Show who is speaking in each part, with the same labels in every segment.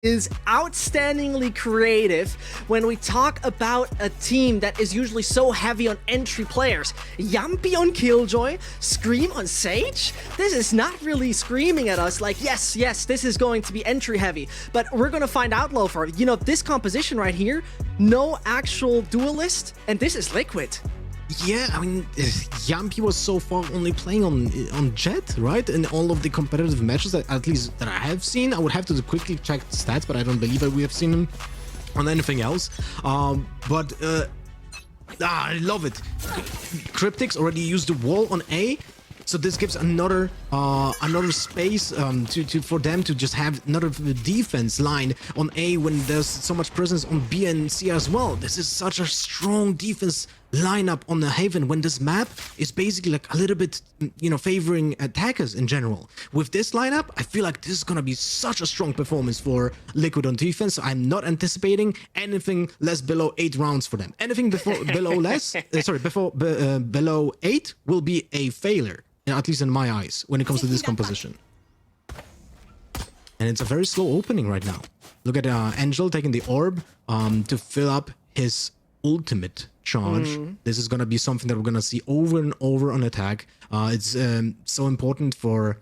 Speaker 1: is outstandingly creative when we talk about a team that is usually so heavy on entry players. Yumpy on Killjoy, Scream on Sage? This is not really screaming at us like, yes, this is going to be entry heavy, but we're gonna find out, Loafer. You know, this composition right here, no actual duelist, and this is Liquid.
Speaker 2: Yeah, I mean, Yumpy was so far only playing on Jet, right? In all of the competitive matches, that at least that I have seen. I would have to quickly check the stats, but I don't believe that we have seen him on anything else. I love it. Cryptics already used the wall on A, so this gives another space for them to just have another defense line on A when there's so much presence on B and C as well. This is such a strong defense lineup on the Haven when this map is basically like a little bit, you know, favoring attackers in general. With this lineup, I feel like this is gonna be such a strong performance for Liquid on defense. So I'm not anticipating anything less below 8 rounds for them. Anything below 8 will be a failure, at least in my eyes, when it comes to this composition. And it's a very slow opening right now. Look at Angel taking the orb to fill up his ultimate charge. This is going to be something that we're going to see over and over on attack. It's so important for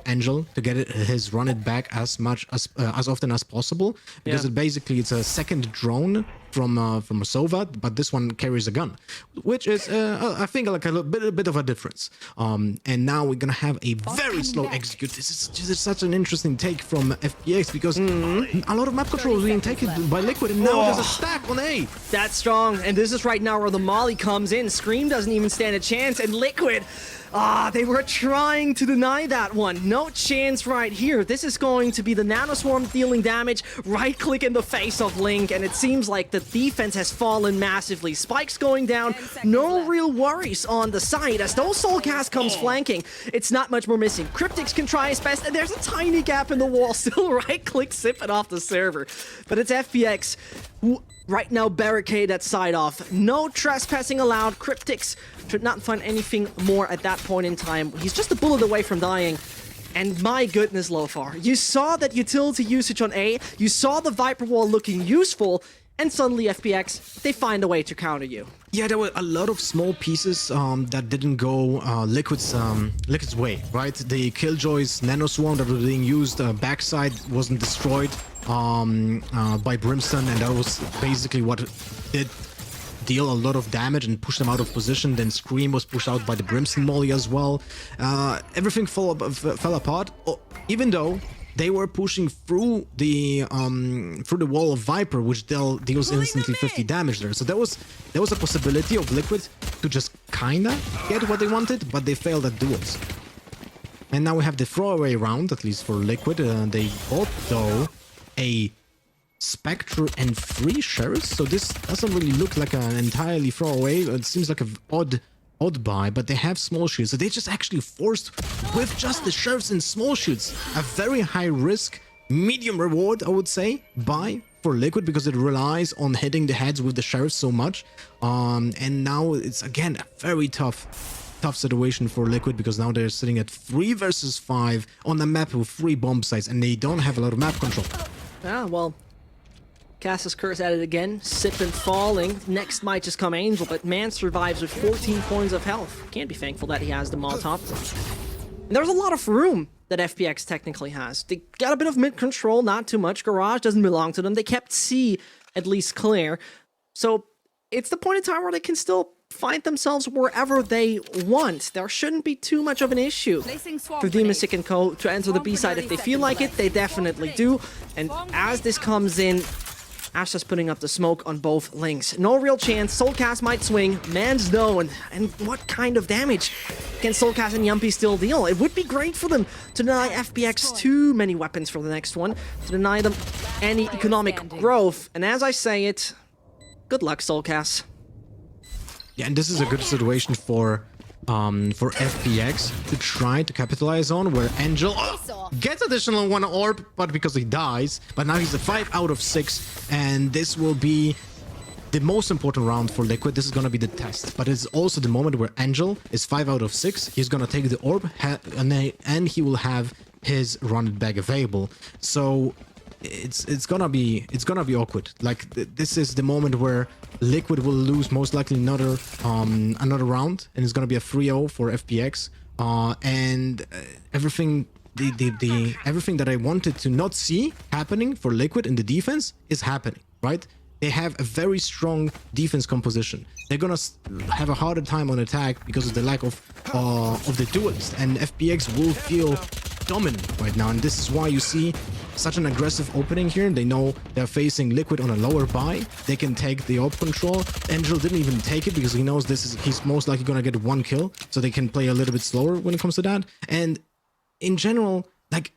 Speaker 2: Angel to get his run it back as often as possible, because it's a second drone from a Sova, but this one carries a gun, which is I think like a bit of a difference. And now we're gonna have a very slow execute. This is such an interesting take from FPX, because a lot of map control is being taken by Liquid, and now there's a stack on A.
Speaker 1: That's strong, and this is right now where the Molly comes in. Scream doesn't even stand a chance, and Liquid, they were trying to deny that one. No chance right here. This is going to be the Nanoswarm dealing damage, right click in the face of Link, and it seems like the defense has fallen massively. Spike's going down, no real worries on the side as those Soulcast comes flanking. It's not much more missing. Cryptics can try his best, and there's a tiny gap in the wall, still right click, sip it off the server. But it's FPX who right now barricade that side off. No trespassing allowed. Cryptics should not find anything more at that point in time. He's just a bullet away from dying. And my goodness, Lofar, you saw that utility usage on A, you saw the Viper wall looking useful, and suddenly FPX, they find a way to counter you.
Speaker 2: Yeah, there were a lot of small pieces that didn't go Liquid's way, right? The Killjoy's Nanoswarm that was being used backside wasn't destroyed by Brimstone, and that was basically what did deal a lot of damage and push them out of position. Then Scream was pushed out by the Brimstone Molly as well. Everything fell apart, even though they were pushing through the wall of Viper, which deals instantly 50 damage there. So there was a possibility of Liquid to just kinda get what they wanted, but they failed at duels. And now we have the throwaway round, at least for Liquid. They bought though a Spectre and 3 Sheriffs, so this doesn't really look like an entirely throwaway. It seems like an odd buy, but they have small shields, so they just actually forced with just the Sheriffs and small shields. A very high risk, medium reward, I would say, buy for Liquid, because it relies on hitting the heads with the Sheriffs so much. And now it's again a very tough situation for Liquid, because now they're sitting at 3 versus 5 on the map with 3 bomb sites, and they don't have a lot of map control.
Speaker 1: Ah, well, Cass's Curse at it again, Sip and falling. Next might just come Angel, but man survives with 14 points of health. Can't be thankful that he has the Molotov. And there's a lot of room that FPX technically has. They got a bit of mid control, not too much. Garage doesn't belong to them. They kept C at least clear. So it's the point in time where they can still find themselves wherever they want. There shouldn't be too much of an issue for Demasic and Co. to enter the B side. If they feel like it, they definitely do. And as this comes in, Ashta's putting up the smoke on both links. No real chance. Soulcast might swing. Man's no. And what kind of damage can Soulcast and Yumpy still deal? It would be great for them to deny FPX too many weapons for the next one, to deny them any economic growth. And as I say it, good luck, Soulcast.
Speaker 2: Yeah, and this is a good situation for FPX to try to capitalize on, where Angel gets additional 1 orb, but because he dies. But now he's a 5 out of 6, and this will be the most important round for Liquid. This is gonna be the test, but it's also the moment where Angel is 5 out of 6. He's gonna take the orb, and he will have his run it back available. So it's gonna be awkward. Like this is the moment where Liquid will lose most likely another round, and it's gonna be a 3-0 for FPX. And everything everything that I wanted to not see happening for Liquid in the defense is happening, right? They have a very strong defense composition. They're gonna have a harder time on attack because of the lack of the duelist, and FPX will feel dominant right now, and this is why you see such an aggressive opening here. They know they're facing Liquid on a lower buy. They can take the AWP control. Angel didn't even take it because he knows he's most likely gonna get 1 kill, so they can play a little bit slower when it comes to that. And in general, like,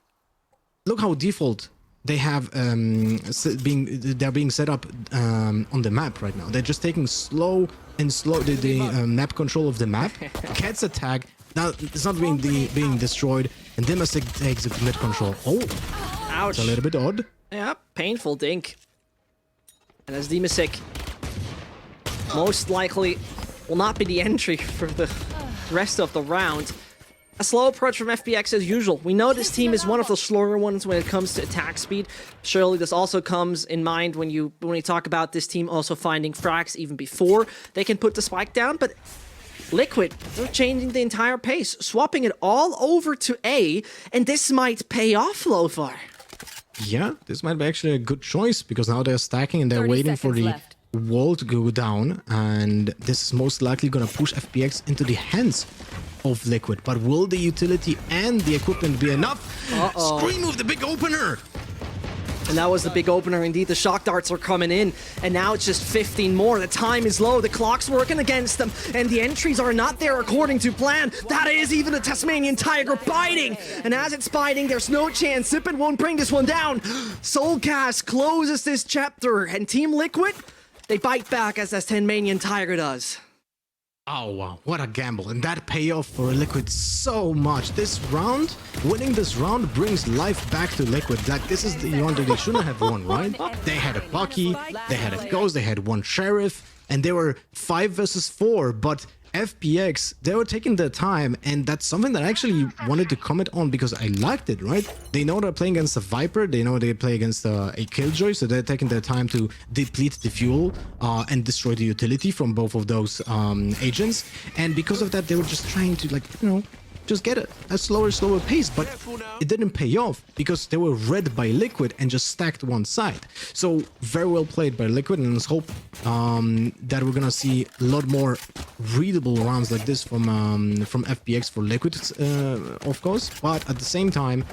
Speaker 2: look how default they have they're being set up on the map right now. They're just taking slow the map control of the map. Gets attack. Now it's not being destroyed, and Dimastic takes the mid control. Oh,
Speaker 1: ouch!
Speaker 2: It's a little bit odd.
Speaker 1: Yeah, painful dink. And as Dimastic most likely will not be the entry for the rest of the round. A slow approach from FPX as usual. We know this team is one of the slower ones when it comes to attack speed. Surely this also comes in mind when we talk about this team also finding frags even before they can put the spike down, but Liquid, they're changing the entire pace, swapping it all over to A, and this might pay off, Lothar.
Speaker 2: Yeah, this might be actually a good choice, because now they're stacking and they're waiting for the wall to go down, and this is most likely going to push FPX into the hands of Liquid. But will the utility and the equipment be enough? Scream with the big opener!
Speaker 1: And that was the big opener indeed. The shock darts are coming in, and now it's just 15 more. The time is low, the clock's working against them, and the entries are not there according to plan. That is even a Tasmanian Tiger biting, and as it's biting, there's no chance. Zippin won't bring this one down. Soulcast closes this chapter, and Team Liquid, they bite back as Tasmanian Tiger does.
Speaker 2: Oh wow, what a gamble, and that payoff for Liquid so much. This round, winning this round brings life back to Liquid. Like, this is the round that they shouldn't have won, right? They had a Bucky, they had a Ghost, they had 1 Sheriff, and they were 5 versus 4, but FPX, they were taking their time, and that's something that I actually wanted to comment on because I liked it, right? They know they're playing against a Viper, they know they play against a Killjoy, so they're taking their time to deplete the fuel and destroy the utility from both of those agents, and because of that, they were just trying to, like, you know, just get a slower pace, but it didn't pay off because they were read by Liquid and just stacked one side. So very well played by Liquid, and let's hope that we're gonna see a lot more readable rounds like this from FPX for Liquid, of course. But at the same time,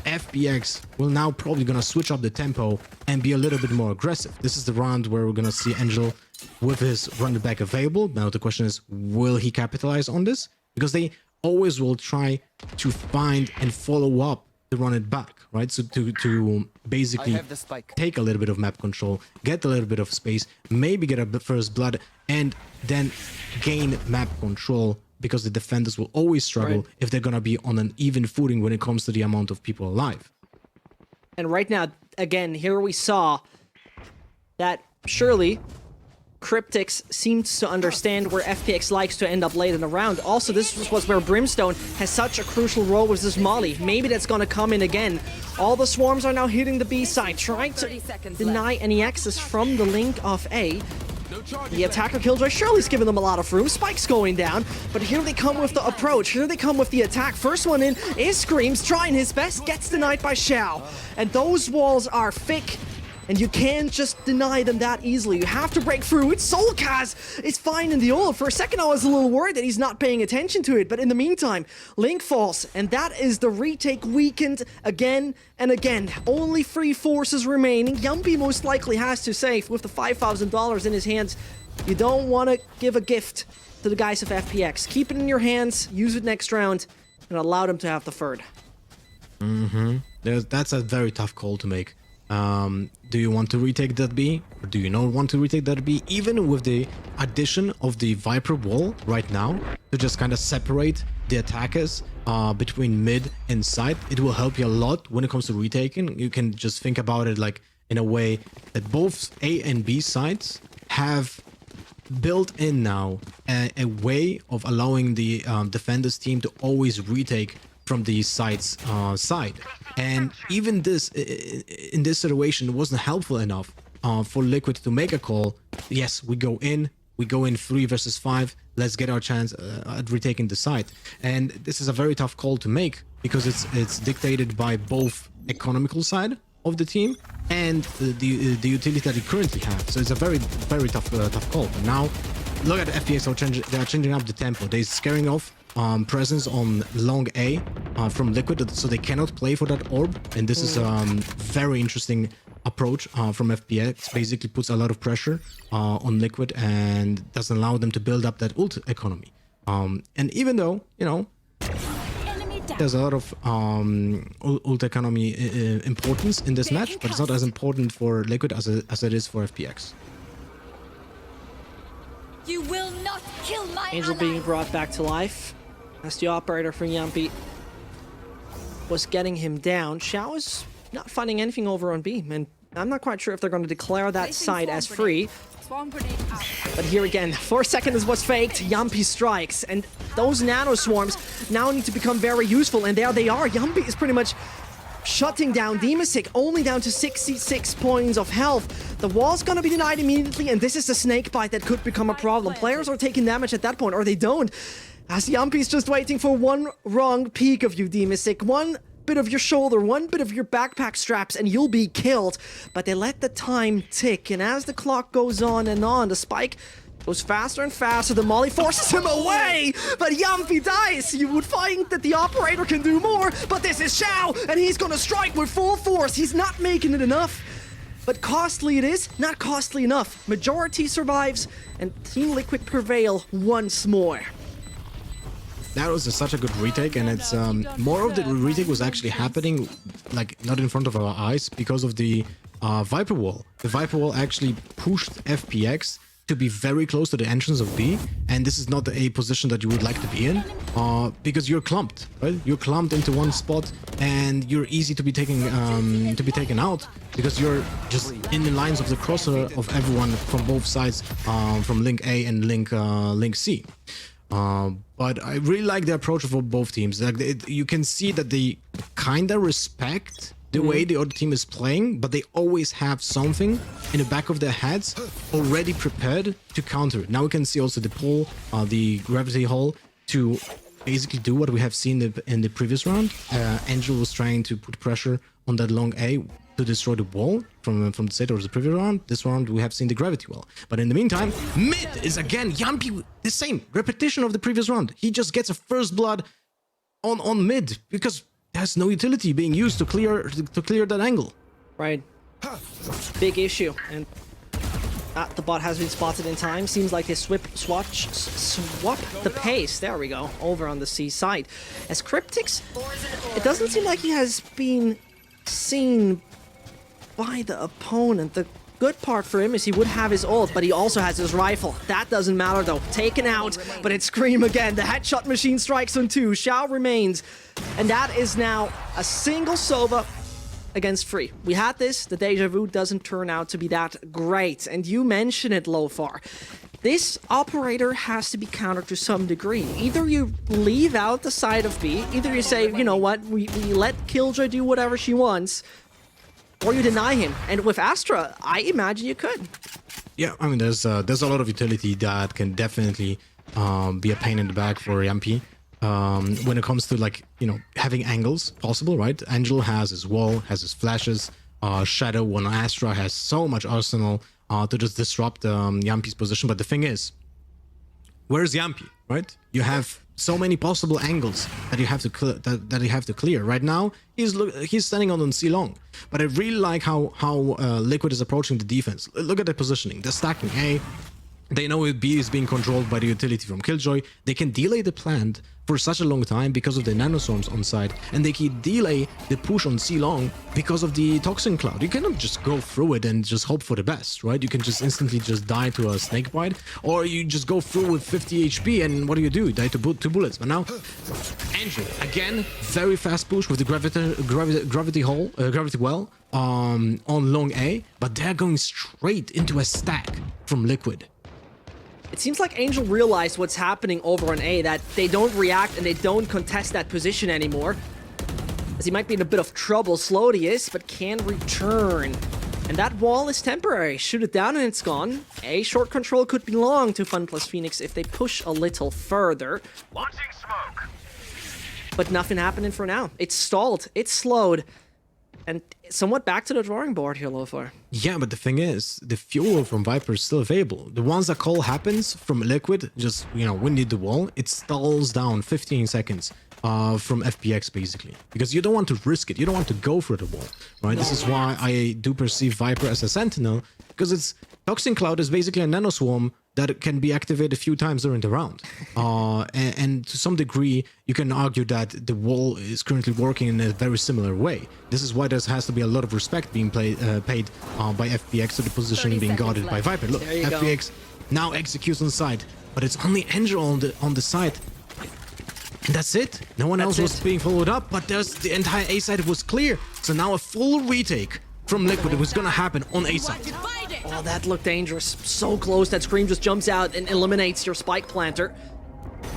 Speaker 2: FPX will now probably gonna switch up the tempo and be a little bit more aggressive. This is the round where we're gonna see Angel with his run it back available. Now the question is, will he capitalize on this? Because they always will try to find and follow up the run it back, right? So to basically take a little bit of map control, get a little bit of space, maybe get a first blood, and then gain map control, because the defenders will always struggle if they're gonna be on an even footing when it comes to the amount of people alive.
Speaker 1: And right now, again, here we saw that surely Cryptix seems to understand where FPX likes to end up late in the round. Also, this was where Brimstone has such a crucial role with this molly. Maybe that's gonna come in again. All the swarms are now hitting the B side, trying to deny any access from the link of A. The attacker Killjoy Shirley's giving them a lot of room. Spike's going down, but here they come with the approach. Here they come with the attack. First one in is Screams, trying his best, gets denied by Xiao. And those walls are thick, and you can't just deny them that easily. You have to break through. It's Soulcast is fine in the ult. For a second, I was a little worried that he's not paying attention to it, but in the meantime, Link falls, and that is the retake weakened again and again. Only 3 forces remaining. Yumpy most likely has to save with the $5,000 in his hands. You don't want to give a gift to the guys of FPX. Keep it in your hands, use it next round, and allow them to have the third.
Speaker 2: That's a very tough call to make. Do you want to retake that B, or do you not want to retake that B? Even with the addition of the Viper wall right now, to just kind of separate the attackers between mid and side, it will help you a lot when it comes to retaking. You can just think about it like in a way that both A and B sides have built in now a way of allowing the defenders team to always retake from the side's side. And even this, in this situation, wasn't helpful enough for Liquid to make a call. Yes, we go in 3 versus 5. Let's get our chance at retaking the side. And this is a very tough call to make because it's dictated by both economical side of the team and the utility that you currently have. So it's a very tough call. But now look at FPX. They are changing up the tempo. They're scaring off presence on long A from Liquid, so they cannot play for that orb. And this is very interesting approach from FPX. Basically puts a lot of pressure on Liquid and doesn't allow them to build up that ult economy. And even though, you know, there's a lot of ult economy importance in this match, but it's not as important for Liquid as it is for FPX.
Speaker 3: You will not kill my
Speaker 1: Angel being brought back to life as the operator from Yampi was getting him down. Xiao is not finding anything over on B, and I'm not quite sure if they're going to declare that side as free. But here again, 4 seconds is what's faked. Yampi strikes, and those nano swarms now need to become very useful, and there they are. Yampi is pretty much shutting down Demasik, only down to 66 points of health. The wall's gonna be denied immediately, and this is a snake bite that could become a problem. Players are taking damage at that point, or they don't. As Yampi's just waiting for one wrong peek of you, Demasik. One bit of your shoulder, one bit of your backpack straps, and you'll be killed. But they let the time tick, and as the clock goes on and on, the spike goes faster and faster. The molly forces him away, but Yampi dies. You would think that the operator can do more, but this is Xiao, and he's gonna strike with full force. He's not making it enough. But costly it is, not costly enough. Majority survives, and Team Liquid prevail once more.
Speaker 2: That was such a good retake, and it's more of the retake was actually happening like not in front of our eyes because of the Viper Wall. The Viper Wall actually pushed FPX to be very close to the entrance of B, and this is not a position that you would like to be in because you're clumped, right? You're clumped into one spot, and you're easy to be taken out because you're just in the lines of the crosser of everyone from both sides, from Link A and Link C. But I really like the approach of both teams. Like you can see that they kinda respect the way the other team is playing, but they always have something in the back of their heads already prepared to counter it. Now we can see also the pull, the gravity hull to basically do what we have seen in the previous round. Angel was trying to put pressure on that long A to destroy the wall from the set of the previous round. This round we have seen the gravity wall. But in the meantime, mid is again Yampi, the same repetition of the previous round. He just gets a first blood on mid because there's no utility being used to clear that angle.
Speaker 1: Right. Big issue, and the bot has been spotted in time. Seems like they swap the pace. There we go. Over on the C side. As Cryptix, it doesn't seem like he has been seen by the opponent. The good part for him is he would have his ult, but he also has his rifle. That doesn't matter though. Taken out, but it's Scream again. The headshot machine strikes on 2. Xiao remains, and that is now a single Sova against Free. We had this. The deja vu doesn't turn out to be that great, and you mentioned it, Lofar. This operator has to be countered to some degree. Either you leave out the side of B, either you say, you know what, we let Killjoy do whatever she wants, or you deny him. And with Astra, I imagine you could.
Speaker 2: Yeah, I mean, there's a lot of utility that can definitely be a pain in the back for Yampi. When it comes to, like, you know, having angles possible, right? Angel has his wall, has his flashes. Shadow on Astra has so much arsenal to just disrupt Yampi's position. But the thing is, where's Yampi, right? You have so many possible angles that you have to clear. Right now, he's standing on C long. But I really like how Liquid is approaching the defense. Look at the positioning. They're stacking A. They know B is being controlled by the utility from Killjoy. They can delay the plant for such a long time because of the nanoswarms on side, and they can delay the push on C long because of the toxin cloud. You cannot just go through it and just hope for the best, right? You can just instantly just die to a snake bite, or you just go through with 50 HP, and what do? You die to 2 bullets. But now, Angel again, very fast push with the gravity well on long A, but they're going straight into a stack from Liquid.
Speaker 1: It seems like Angel realized what's happening over on A, that they don't react and they don't contest that position anymore. As he might be in a bit of trouble. Slowed he is, but can return. And that wall is temporary. Shoot it down and it's gone. A short control could belong to Fun plus Phoenix if they push a little further.
Speaker 4: Launching smoke.
Speaker 1: But nothing happening for now. It's stalled. It's slowed. And somewhat back to the drawing board here, Lofar.
Speaker 2: Yeah, but the thing is, the fuel from Viper is still available. The once that call happens from Liquid, just, you know, when you the wall, it stalls down 15 seconds from FPX, basically. Because you don't want to risk it. You don't want to go for the wall, right? This is why I do perceive Viper as a sentinel, because it's Toxin Cloud is basically a nanoswarm that can be activated a few times during the round. And to some degree, you can argue that the wall is currently working in a very similar way. This is why there has to be a lot of respect being paid by FPX to the position being guarded by Viper. Look, FPX now executes on the side, but it's only Angel on the side. And that's it. No one else was being followed up, but the entire A side was clear. So now a full retake from Liquid was gonna happen on A side.
Speaker 1: Oh, that looked dangerous. So close that Scream just jumps out and eliminates your spike planter.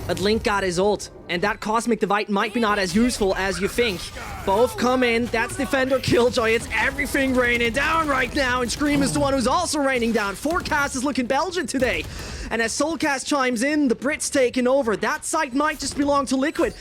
Speaker 1: But Link got his ult, and that Cosmic Divide might be not as useful as you think. Both come in, that's Defender Killjoy, it's everything raining down right now, and Scream is the one who's also raining down. Forecast is looking Belgian today. And as Soulcast chimes in, the Brits taking over. That site might just belong to Liquid.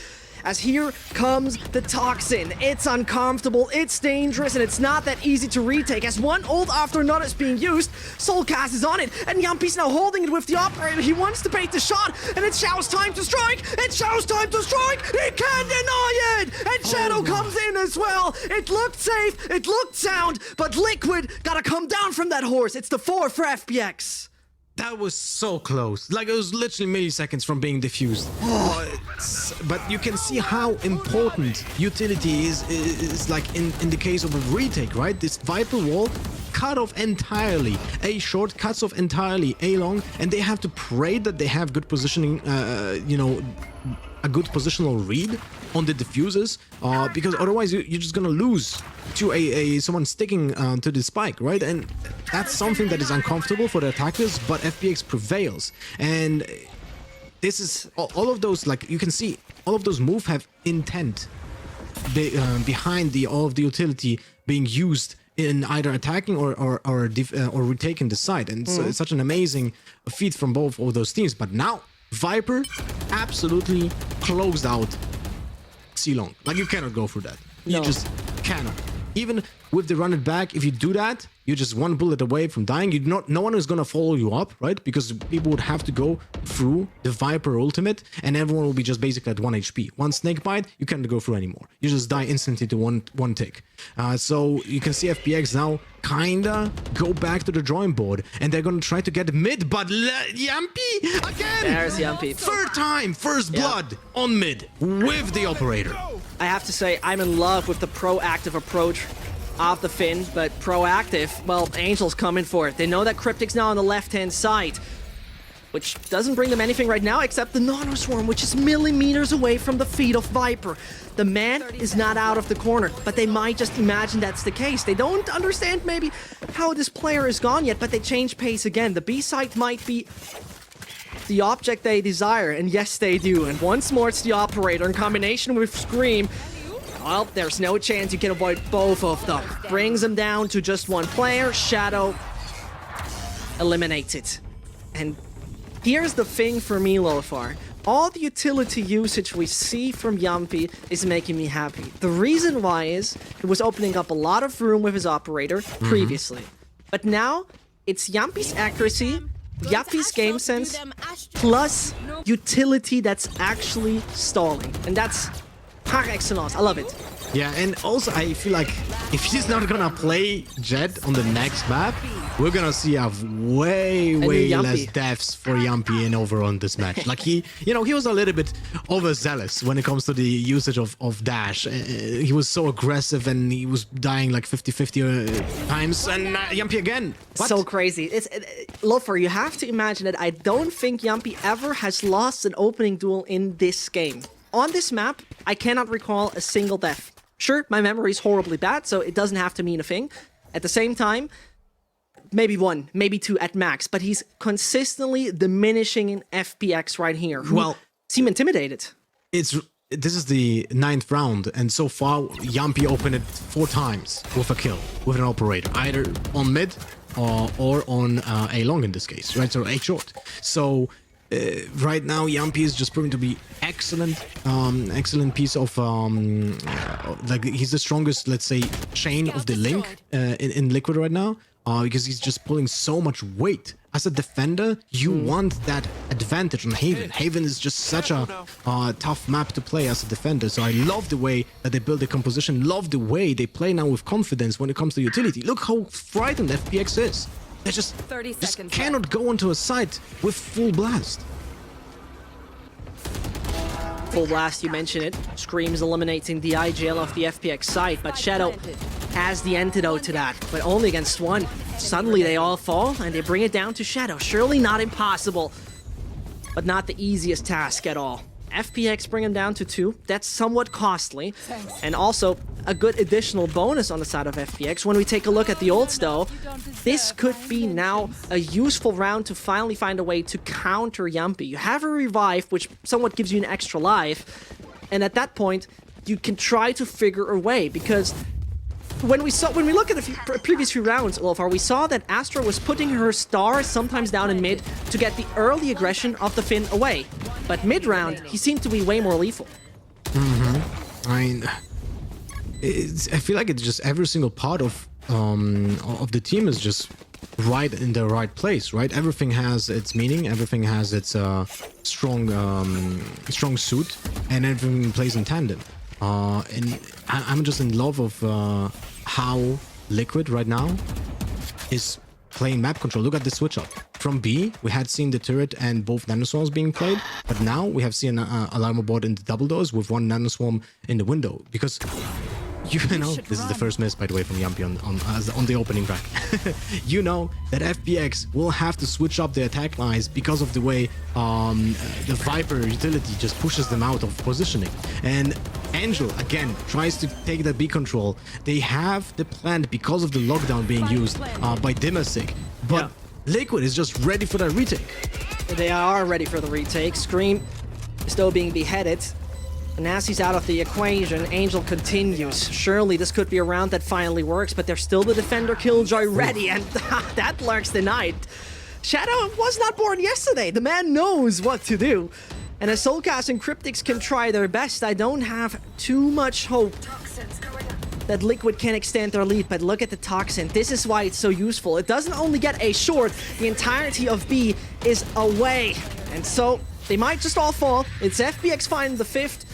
Speaker 1: As here comes the Toxin. It's uncomfortable, it's dangerous, and it's not that easy to retake. As one ult after another is being used, Soulcast is on it, and Yumpy's now holding it with the operator. He wants to bait the shot, and it's Xiao's time to strike! It's Xiao's time to strike! He can't deny it! And Shadow comes in as well! It looked safe, it looked sound, but Liquid gotta come down from that horse. It's the 4 for FPX.
Speaker 2: That was so close. Like, it was literally milliseconds from being diffused. But you can see how important utility is like in the case of a retake, right? This Viper wall cut off entirely. A short cuts off entirely A long, and they have to pray that they have good positioning, you know, a good positional read on the diffusers, because otherwise you're just gonna lose to someone sticking to the spike, right? And that's something that is uncomfortable for the attackers, but FPX prevails. And this is all of those, like, you can see all of those moves have intent behind all of the utility being used in either attacking or retaking the side. And so it's such an amazing feat from both of those teams. But now Viper absolutely closed out C-Long. Like, you cannot go through that. You just cannot. Even with the run it back, if you do that, you're just one bullet away from dying. No one is gonna follow you up, right? Because people would have to go through the Viper ultimate, and everyone will be just basically at 1 HP. One snake bite, you can't go through anymore. You just die instantly to one tick. So you can see FPX now kinda go back to the drawing board, and they're gonna try to get mid, but Yumpy again!
Speaker 1: There's Yumpy.
Speaker 2: Third time, first blood on mid with the operator.
Speaker 1: I have to say, I'm in love with the proactive approach of the Finn, but proactive, well, Angel's coming for it. They know that Cryptic's now on the left-hand side, which doesn't bring them anything right now except the Nano Swarm, which is millimeters away from the feet of Viper. The man is not out of the corner, but they might just imagine that's the case. They don't understand maybe how this player is gone yet, but they change pace again. The B site might be the object they desire, and yes, they do. And once more, it's the operator in combination with Scream. Well, there's no chance you can avoid both of them. Brings them down to just one player. Shadow eliminates it. And here's the thing for me, Lofar. All the utility usage we see from Yumpy is making me happy. The reason why is it was opening up a lot of room with his operator previously. But now, it's Yumpy's accuracy, Yuppie's game sense, plus utility that's actually stalling. And that's par excellence. I love it.
Speaker 2: Yeah, and also I feel like if he's not gonna play Jet on the next map, we're gonna see a way less deaths for Yumpy in overall in this match. Like, he was a little bit overzealous when it comes to the usage of dash. He was so aggressive and he was dying like 50-50 times, and Yumpy again. What?
Speaker 1: So crazy. Lofer, you have to imagine that I don't think Yumpy ever has lost an opening duel in this game. On this map, I cannot recall a single death. Sure, my memory is horribly bad, so it doesn't have to mean a thing. At the same time, maybe 1, maybe 2 at max, but he's consistently diminishing in FPX right here. Who
Speaker 2: Well,
Speaker 1: seem intimidated.
Speaker 2: This is the 9th round, and so far Yampi opened it 4 times with a kill, with an operator, either on mid or on A long in this case, right? So A short. So right now Yampi is just proving to be excellent, excellent piece of like he's the strongest, let's say, chain of the link in Liquid right now, because he's just pulling so much weight. As a defender, you want that advantage on Haven. Haven is just such a tough map to play as a defender. So I love the way that they build the composition, love the way they play now with confidence when it comes to utility. Look how frightened FPX is. They just
Speaker 3: 30 seconds
Speaker 2: cannot go into a site with full blast.
Speaker 1: Full blast, you mentioned it. Screams eliminating the IGL off the FPX side, but Shadow has the antidote to that, but only against 1. Suddenly they all fall, and they bring it down to Shadow. Surely not impossible, but not the easiest task at all. FPX bring him down to 2. That's somewhat costly, and also a good additional bonus on the side of FPX. When we take a look at the ults though, this could be now a useful round to finally find a way to counter Yampi. You have a revive, which somewhat gives you an extra life, and at that point, you can try to figure a way, because when we look at the previous few rounds, Ulfar, we saw that Astra was putting her star sometimes down in mid to get the early aggression of the Finn away. But mid-round, he seemed to be way more lethal.
Speaker 2: I mean, I feel like it's just every single part of the team is just right in the right place, right? Everything has its meaning, everything has its strong suit, and everything plays in tandem. And I'm just in love of how Liquid right now is playing map control. Look at the switch up. From B, we had seen the turret and both nanoswarms being played, but now we have seen Alarm board in the double doors with 1 nanoswarm in the window. Because, you know, this is the first miss, by the way, from Yampi on the opening track. You know that FPX will have to switch up their attack lines because of the way the Viper utility just pushes them out of positioning. And Angel, again, tries to take that B control. They have the plant because of the lockdown being used by Dimasik, but Liquid is just ready for that retake.
Speaker 1: They are ready for the retake. Scream still being beheaded. And as he's out of the equation, Angel continues. Surely this could be a round that finally works, but there's still the defender Killjoy ready, and that lurks the night. Shadow was not born yesterday. The man knows what to do. And as Soulcast and Cryptics can try their best, I don't have too much hope that Liquid can extend their lead, but look at the Toxin. This is why it's so useful. It doesn't only get a short, the entirety of B is away. And so they might just all fall. It's FPX finding the 5th,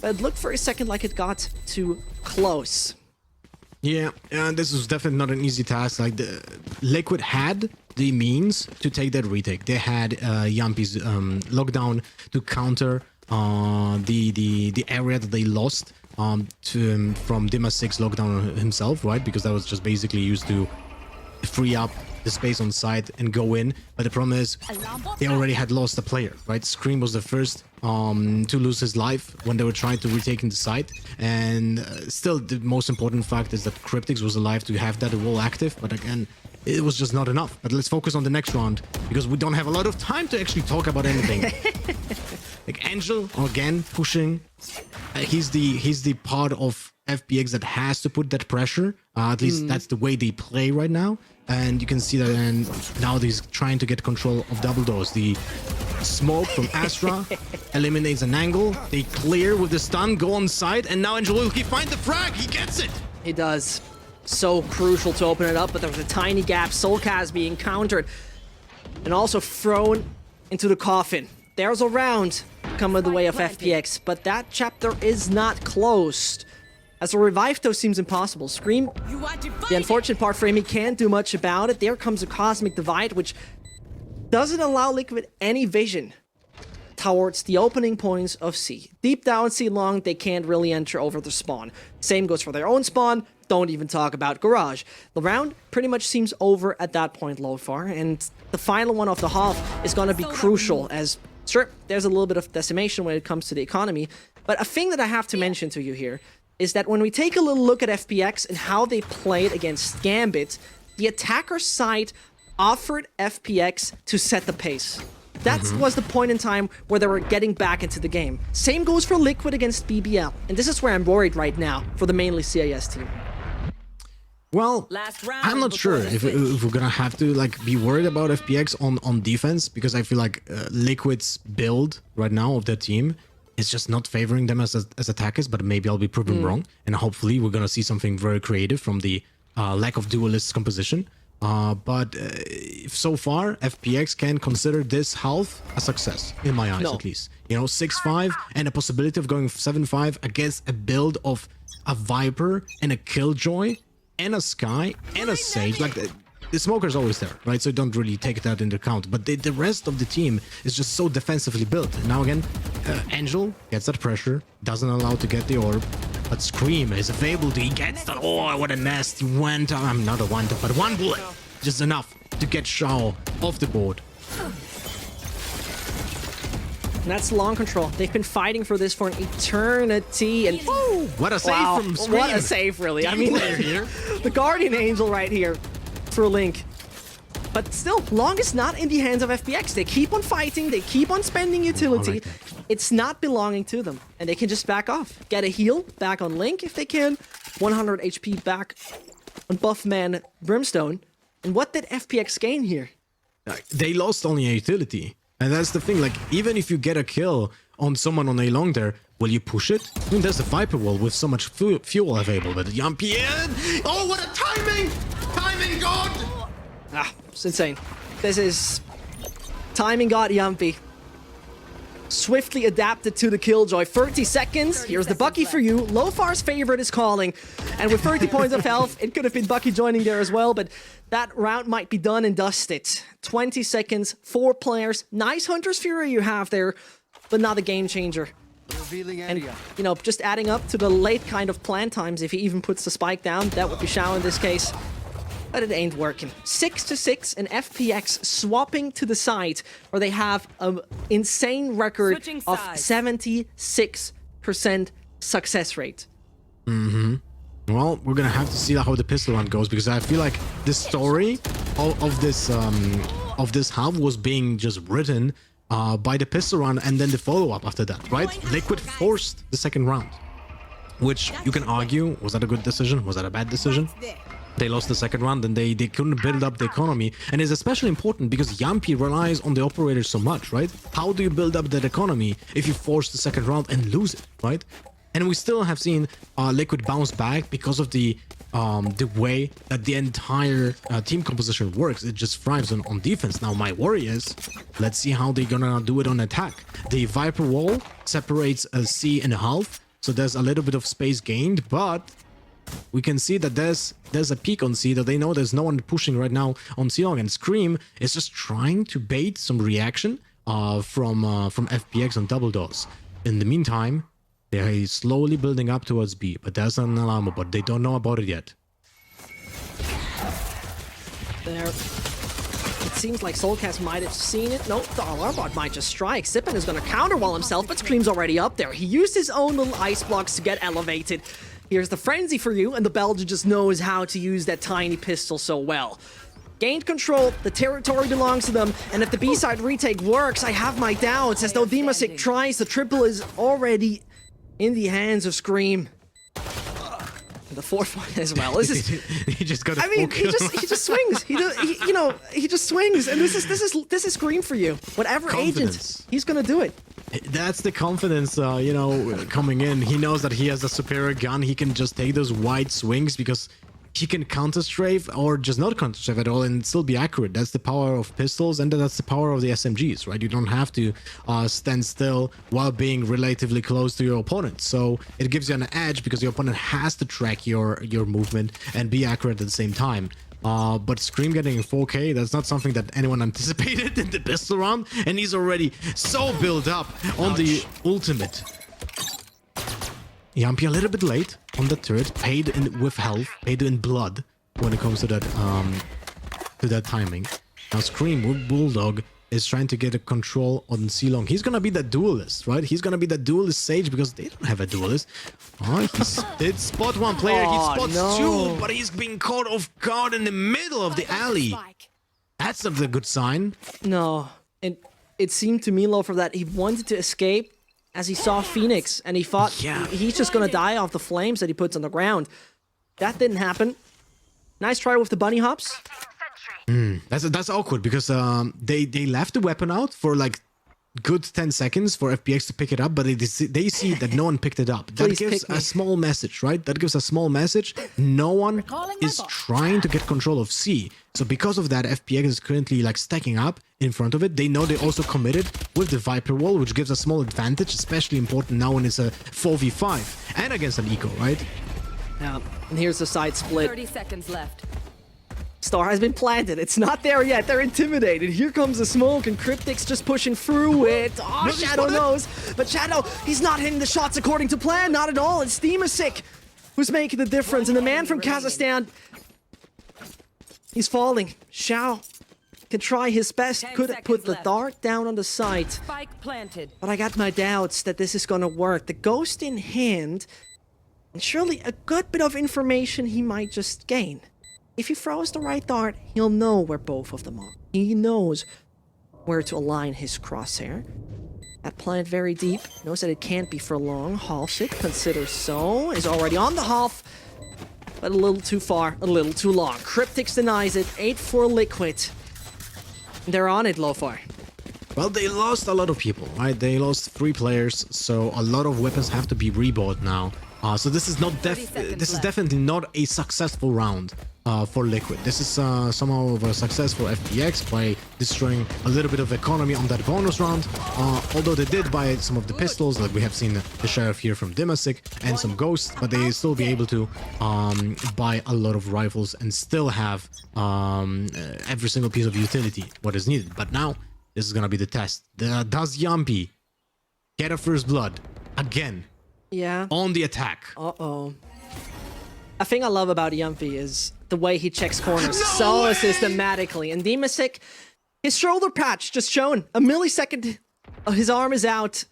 Speaker 1: but it looked for a second like it got too close.
Speaker 2: Yeah, this was definitely not an easy task. Like, the Liquid had the means to take that retake. They had Yampi's lockdown to counter the area that they lost from Dimasik's lockdown himself, right? Because that was just basically used to free up the space on site and go in. But the problem is they already had lost a player, right? Scream was the first to lose his life when they were trying to retake the site. And still, the most important fact is that Cryptics was alive to have that wall active. But again, it was just not enough. But let's focus on the next round, because we don't have a lot of time to actually talk about anything. Like Angel, again, pushing. He's the part of FPX that has to put that pressure. At least that's the way they play right now. And you can see that, and now he's trying to get control of double doors. The smoke from Astra eliminates an angle. They clear with the stun, go on side, and now Angel will find the frag. He gets it.
Speaker 1: He does. So crucial to open it up, but there was a tiny gap. Soulcast being countered and also thrown into the coffin. There's a round coming the way of FPX, but that chapter is not closed. As a revive, though, seems impossible. Scream, the unfortunate part for him, he can't do much about it. There comes a Cosmic Divide, which doesn't allow Liquid any vision towards the opening points of C. Deep down C long, they can't really enter over the spawn. Same goes for their own spawn. Don't even talk about Garage. The round pretty much seems over at that point, Lofar, and the final one of the half is going to be crucial, as sure, there's a little bit of decimation when it comes to the economy, but a thing that I have to mention to you here is that when we take a little look at FPX and how they played against Gambit, the attacker side offered FPX to set the pace. That was the point in time where they were getting back into the game. Same goes for Liquid against BBL. And this is where I'm worried right now for the mainly CIS team.
Speaker 2: Well,
Speaker 3: Last round
Speaker 2: I'm not
Speaker 3: before
Speaker 2: sure
Speaker 3: the
Speaker 2: if we're gonna have to like be worried about FPX on defense, because I feel like Liquid's build right now of their team is just not favoring them as attackers, but maybe I'll be proven wrong, and hopefully we're gonna see something very creative from the lack of duelist composition. But so far, FPX can consider this half a success, in my eyes at least. You know, 6-5 and a possibility of going 7-5 against a build of a Viper and a Killjoy and a Sky and a Sage. Like, the Smoker's always there, right? So don't really take that into account. But the rest of the team is just so defensively built. And now again, Angel gets that pressure, doesn't allow to get the orb. But Scream is available to, he gets that. Oh, what a nasty one time. I'm not a one time, but one bullet. Just enough to get Shao off the board.
Speaker 1: And that's long control. They've been fighting for this for an eternity. And
Speaker 2: Woo! What a save from Scream.
Speaker 1: What a save, really. I mean,
Speaker 2: here.
Speaker 1: the Guardian Angel right here for Link. But still, Long is not in the hands of FPX. They keep on fighting. They keep on spending utility.
Speaker 2: like that.
Speaker 1: It's not belonging to them. And they can just back off. Get a heal back on Link if they can. 100 HP back on Buffman Brimstone. And what did FPX gain here?
Speaker 2: They lost only a utility. And that's the thing, like, even if you get a kill on someone on a long there, will you push it? I mean, there's the Viper wall with so much fuel available, but Yumpy in! Oh, what a timing! Timing god!
Speaker 1: Ah, it's insane. This is timing god Yumpy. Swiftly adapted to the Killjoy. 30 seconds. Here's the Bucky for you. Lofar's favorite is calling. And with 30 points of health, it could have been Bucky joining there as well, but that round might be done and dusted. 20 seconds, 4 players. Nice Hunter's Fury you have there, but not a game changer. And, you know, just adding up to the late kind of plan times, if he even puts the spike down, that would be Shao in this case. But it ain't working. 6-6 and FPX swapping to the side where they have an insane record
Speaker 3: Switching
Speaker 1: of
Speaker 3: sides.
Speaker 2: 76%
Speaker 1: success rate.
Speaker 2: Well, we're gonna have to see how the pistol round goes, because I feel like the story of this half was being just written by the pistol round and then the follow-up after that, right? Liquid forced the second round, which you can argue, was that a good decision? Was that a bad decision? They lost the second round and they couldn't build up the economy. And it's especially important because Yumpy relies on the operator so much, right? How do you build up that economy if you force the second round and lose it, right? And we still have seen Liquid bounce back because of the way that the entire team composition works. It just thrives on defense. Now my worry is, let's see how they're gonna do it on attack. The Viper wall separates a C in half, so there's a little bit of space gained, but we can see that there's a peak on C, that they know there's no one pushing right now on C long, and Scream is just trying to bait some reaction from FPX on double doors. In the meantime, they're slowly building up towards B, but there's an alarm bot. They don't know about it yet.
Speaker 1: There. It seems like Soulcast might have seen it. Nope, the alarm bot might just strike. Sippin is going to counterwall himself, but Scream's already up there. He used his own little ice blocks to get elevated. Here's the Frenzy for you, and the Belgian just knows how to use that tiny pistol so well. Gained control, the territory belongs to them, and if the B-side retake works, I have my doubts. As though Demasik tries, the triple is already in the hands of Scream. And the fourth one as well. This is,
Speaker 2: he just got.
Speaker 1: I mean, he just swings. He just swings, and this is Scream for you. Whatever
Speaker 2: Confidence.
Speaker 1: agent, he's gonna do it.
Speaker 2: That's the confidence, coming in. He knows that he has a superior gun. He can just take those wide swings because he can counter-strafe or just not counter-strafe at all and still be accurate. That's the power of pistols, and that's the power of the SMGs, right? You don't have to stand still while being relatively close to your opponent. So it gives you an edge because your opponent has to track your movement and be accurate at the same time. But Scream getting 4K, that's not something that anyone anticipated in the pistol round, and he's already so built up on the ultimate. Yumpy a little bit late on the turret, paid in with health, paid in blood when it comes to that timing. Now Scream with Bulldog is trying to get a control on C-Long. He's gonna be the duelist, right? He's gonna be the duelist Sage because they don't have a duelist. Oh, he did spot one player. He spots two, but he's being caught off guard in the middle of the alley. That's not a good sign.
Speaker 1: No, and it seemed to me, Loafer, that he wanted to escape as he saw Phoenix, and he thought he's just gonna die off the flames that he puts on the ground. That didn't happen. Nice try with the bunny hops.
Speaker 2: That's awkward because they left the weapon out for like good 10 seconds for FPX to pick it up, but they see that no one picked it up. That gives a small message, right? That gives a small message. No one is trying to get control of C. So because of that, FPX is currently like stacking up in front of it. They know they also committed with the Viper wall, which gives a small advantage, especially important now when it's a 4v5 and against an eco, right?
Speaker 1: Yeah, and here's the side split.
Speaker 3: 30 seconds left.
Speaker 1: Star has been planted. It's not there yet. They're intimidated. Here comes the smoke, and Cryptic's just pushing through it. Oh, Shadow knows. But Shadow, he's not hitting the shots according to plan. Not at all. It's Demasik who's making the difference. And the man from Kazakhstan, he's falling. Xiao can try his best. Could put the dart down on the site.
Speaker 3: Spike planted.
Speaker 1: But I got my doubts that this is going to work. The ghost in hand, and surely a good bit of information he might just gain. If he throws the right dart, he'll know where both of them are. He knows where to align his crosshair. That plant very deep. Knows that it can't be for long. Halfs it. Considers so. Is already on the half. But a little too far. A little too long. Cryptix denies it. 8 for Liquid. They're on it, Lofar.
Speaker 2: Well, they lost a lot of people, right? They lost 3 players, so a lot of weapons have to be rebought now. So this is not definitely not a successful round for Liquid. This is somehow of a success for FPX by destroying a little bit of economy on that bonus round. Although they did buy some of the pistols, like we have seen the sheriff here from Demasik and some ghosts, but they still be able to buy a lot of rifles and still have every single piece of utility what is needed. But now this is gonna be the test. Does Yumpy get a first blood again?
Speaker 1: Yeah.
Speaker 2: On the attack.
Speaker 1: Uh-oh. A thing I love about Yumpy is the way he checks corners so systematically. And Demasik, his shoulder patch just shown. A millisecond, his arm is out.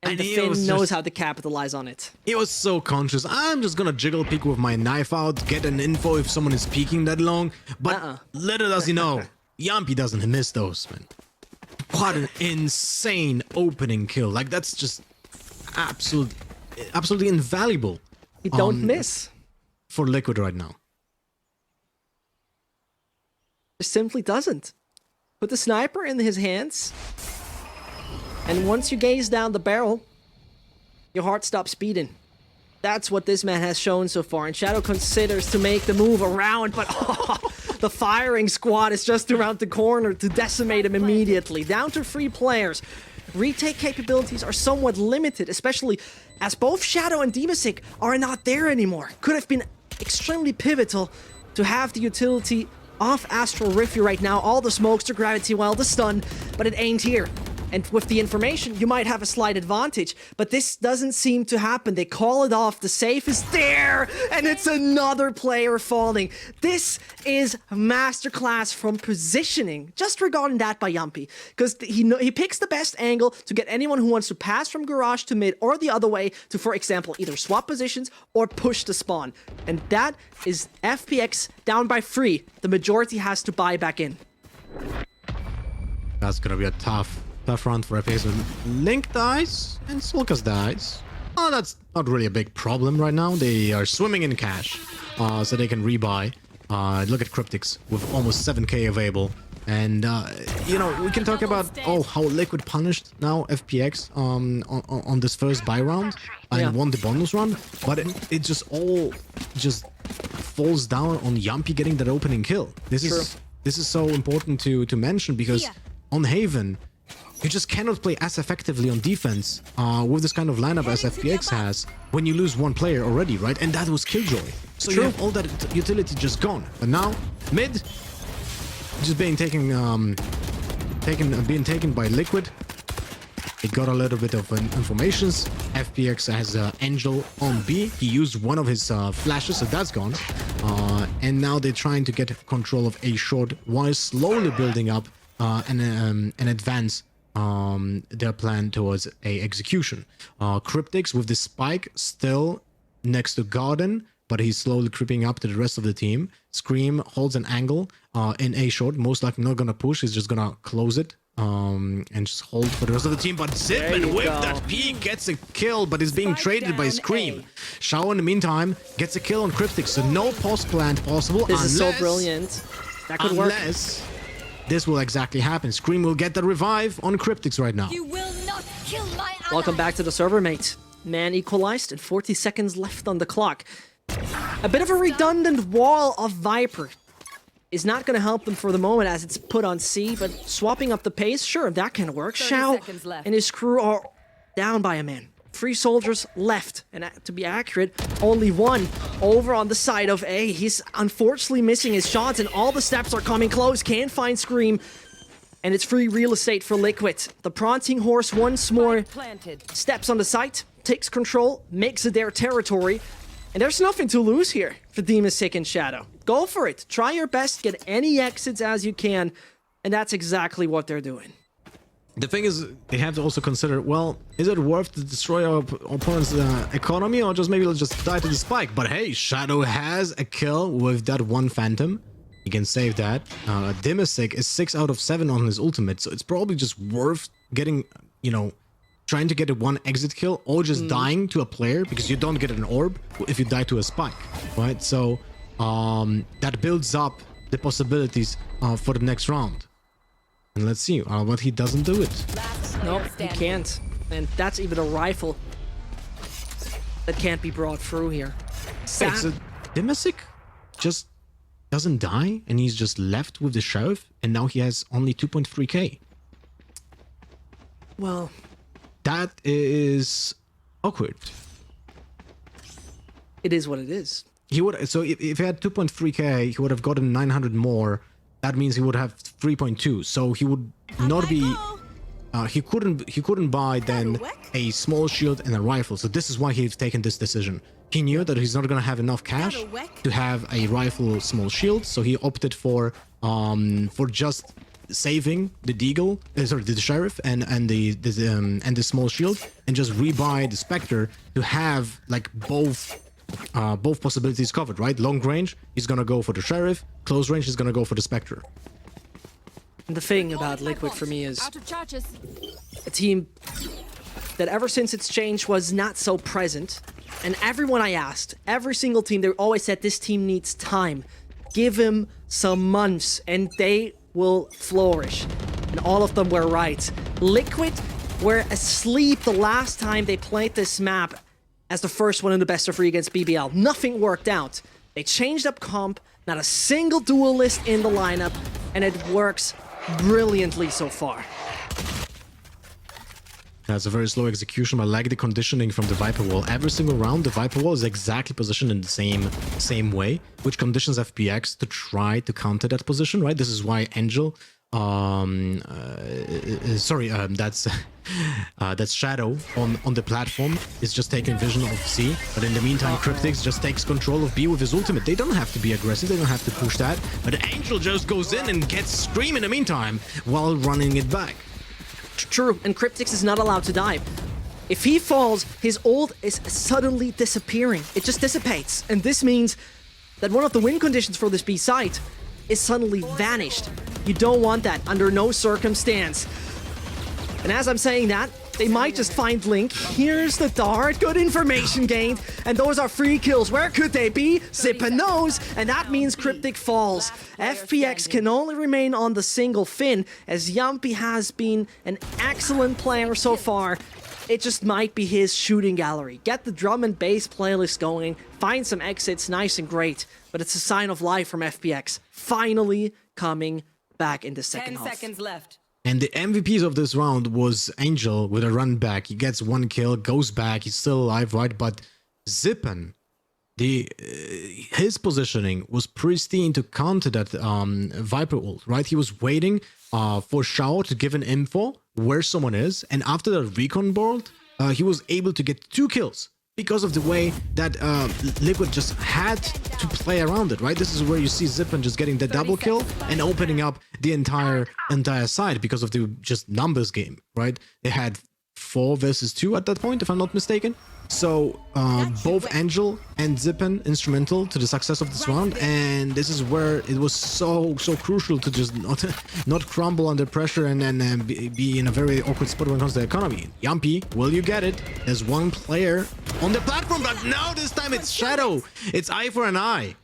Speaker 1: And the Finn knows how to capitalize on it.
Speaker 2: He was so conscious. I'm just gonna jiggle peek with my knife out, get an info if someone is peeking that long. But little does he know, Yumpy doesn't miss those, man. What an insane opening kill. Like, that's just absolutely invaluable.
Speaker 1: You don't miss.
Speaker 2: For Liquid right now.
Speaker 1: Just simply doesn't. Put the sniper in his hands, and once you gaze down the barrel, your heart stops beating. That's what this man has shown so far, and Shadow considers to make the move around, but the firing squad is just around the corner to decimate him immediately. Down to 3 players. Retake capabilities are somewhat limited, especially as both Shadow and Demasik are not there anymore. Could have been extremely pivotal to have the utility off Astral Rift right now. All the smokes, the gravity well, the stun, but it ain't here. And with the information, you might have a slight advantage, but this doesn't seem to happen. They call it off, the safe is there, and it's another player falling. This is masterclass from positioning, just regarding that by Yumpy, because he picks the best angle to get anyone who wants to pass from garage to mid or the other way to, for example, either swap positions or push the spawn. And that is FPX down by 3. The majority has to buy back in.
Speaker 2: That's gonna be a tough round for FPX. Link dies and Sulkas dies. Oh, that's not really a big problem right now. They are swimming in cash, so they can rebuy. Look at Cryptics with almost 7k available. And, you know, we can talk about, how Liquid punished now FPX on this first buy round and won the bonus run. But it just all just falls down on Yumpy getting that opening kill. This is so important to mention because on Haven, you just cannot play as effectively on defense with this kind of lineup as FPX has when you lose 1 player already, right? And that was Killjoy. So you have all that utility just gone. And now, mid, just being taken by Liquid. It got a little bit of informations. FPX has Angel on B. He used one of his flashes, so that's gone. And now they're trying to get control of A short while slowly building up and advance their plan towards a execution. Cryptix with the spike still next to Garden, but he's slowly creeping up to the rest of the team. Scream holds an angle in A short, most likely not gonna push, he's just gonna close it and just hold for the rest of the team. But Zippin with that peek gets a kill, but is being traded by Scream. Shao in the meantime gets a kill on Cryptix, so no post plant possible.
Speaker 1: This is so brilliant. That could work.
Speaker 2: Unless this will exactly happen. Scream will get the revive on Cryptix right now.
Speaker 4: You will not kill my ally.
Speaker 1: Welcome back to the server, mate. Man equalized and 40 seconds left on the clock. A bit of a redundant wall of Viper is not going to help them for the moment as it's put on C, but swapping up the pace, sure, that can work.
Speaker 3: 30
Speaker 1: Shao
Speaker 3: seconds left.
Speaker 1: and his crew are down by a man. 3 soldiers left, and to be accurate, only 1 over on the side of A. He's unfortunately missing his shots, and all the steps are coming close. Can't find Scream, and it's free real estate for Liquid. The Prancing Horse once more
Speaker 3: Planted.
Speaker 1: steps on the site, takes control, makes it their territory, and there's nothing to lose here for Demon Sick and Shadow. Go for it. Try your best, get any exits as you can, and that's exactly what they're doing.
Speaker 2: The thing is, they have to also consider, well, is it worth to destroy our opponent's economy, or just maybe let's just die to the spike? But hey, Shadow has a kill with that one Phantom. He can save that. Dimasic is 6 out of 7 on his ultimate, so it's probably just worth getting, you know, trying to get a 1 exit kill, or just dying to a player, because you don't get an orb if you die to a spike, right? So that builds up the possibilities for the next round. And let's see what he doesn't do it.
Speaker 1: Nope, he can't. And that's even a rifle that can't be brought through here.
Speaker 2: Wait, so Dimasic just doesn't die, and he's just left with the Sheriff, and now he has only 2.3k.
Speaker 1: Well,
Speaker 2: that is awkward.
Speaker 1: it is what it is.
Speaker 2: He would, so if he had 2.3k, he would have gotten 900 more. That means he would have 3.2. So he would not be. He couldn't buy then a small shield and a rifle. So this is why he's taken this decision. He knew that he's not gonna have enough cash to have a rifle, small shield. So he opted for just saving the Deagle, the Sheriff, and the small shield, and just rebuy the Spectre to have like both possibilities covered, right? Long range, he's gonna go for the Sheriff. Close range, he's gonna go for the Spectre.
Speaker 1: And the thing about Liquid for me is
Speaker 4: Out of charges.
Speaker 1: a team that ever since its change was not so present. And everyone I asked, every single team, they always said this team needs time. Give him some months and they will flourish. And all of them were right. Liquid were asleep the last time they played this map as the first one in the best of 3 against BBL. Nothing worked out. They changed up comp, not a single duelist in the lineup, and it works brilliantly so far.
Speaker 2: That's a very slow execution. I like the conditioning from the Viper Wall. Every single round, the Viper Wall is exactly positioned in the same way, which conditions FPX to try to counter that position, right? This is why Angel, that's Shadow on the platform is just taking vision of C, but in the meantime, Cryptix just takes control of B with his ultimate. They don't have to be aggressive, they don't have to push that, but Angel just goes in and gets Scream in the meantime while running it back.
Speaker 1: True, and Cryptix is not allowed to die. If he falls, his ult is suddenly disappearing. It just dissipates, and this means that one of the win conditions for this B site is suddenly vanished. You don't want that under no circumstance. And as I'm saying that, they might just find Link. Here's the dart. Good information gained. And those are free kills. Where could they be? Zippa knows. And that means Cryptic falls. FPX can only remain on the single fin, as Yumpy has been an excellent player so far. It just might be his shooting gallery. Get the drum and bass playlist going. Find some exits. Nice and great. But it's a sign of life from FPX. Finally coming back in the second
Speaker 3: 10
Speaker 1: half.
Speaker 3: seconds left.
Speaker 2: And the MVPs of this round was Angel with a run back. He gets 1 kill, goes back, he's still alive, right? But Zippen, his positioning was pristine to counter that Viper ult, right? He was waiting for Shao to give an info where someone is, and after the recon board, he was able to get 2 kills because of the way that Liquid just had to play around it, right? This is where you see Zippen just getting the double kill and opening up the entire side because of the just numbers game, right? They had 4 versus 2 at that point, if I'm not mistaken. So both Angel and Zippen instrumental to the success of this round, and this is where it was so crucial to just not crumble under pressure and be in a very awkward spot when it comes to the economy. Yumpy, will you get it? There's one player on the platform, but now this time it's Shadow. It's eye for an eye.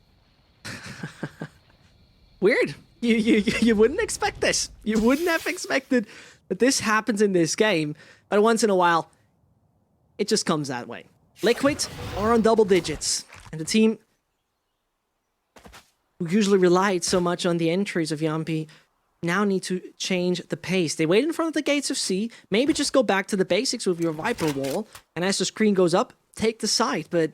Speaker 1: Weird. You wouldn't expect this. You wouldn't have expected that this happens in this game, but once in a while, it just comes that way. Liquid are on double digits, and the team who usually relied so much on the entries of Yumpy now need to change the pace. They wait in front of the gates of C, maybe just go back to the basics with your Viper wall, and as the screen goes up, take the side. But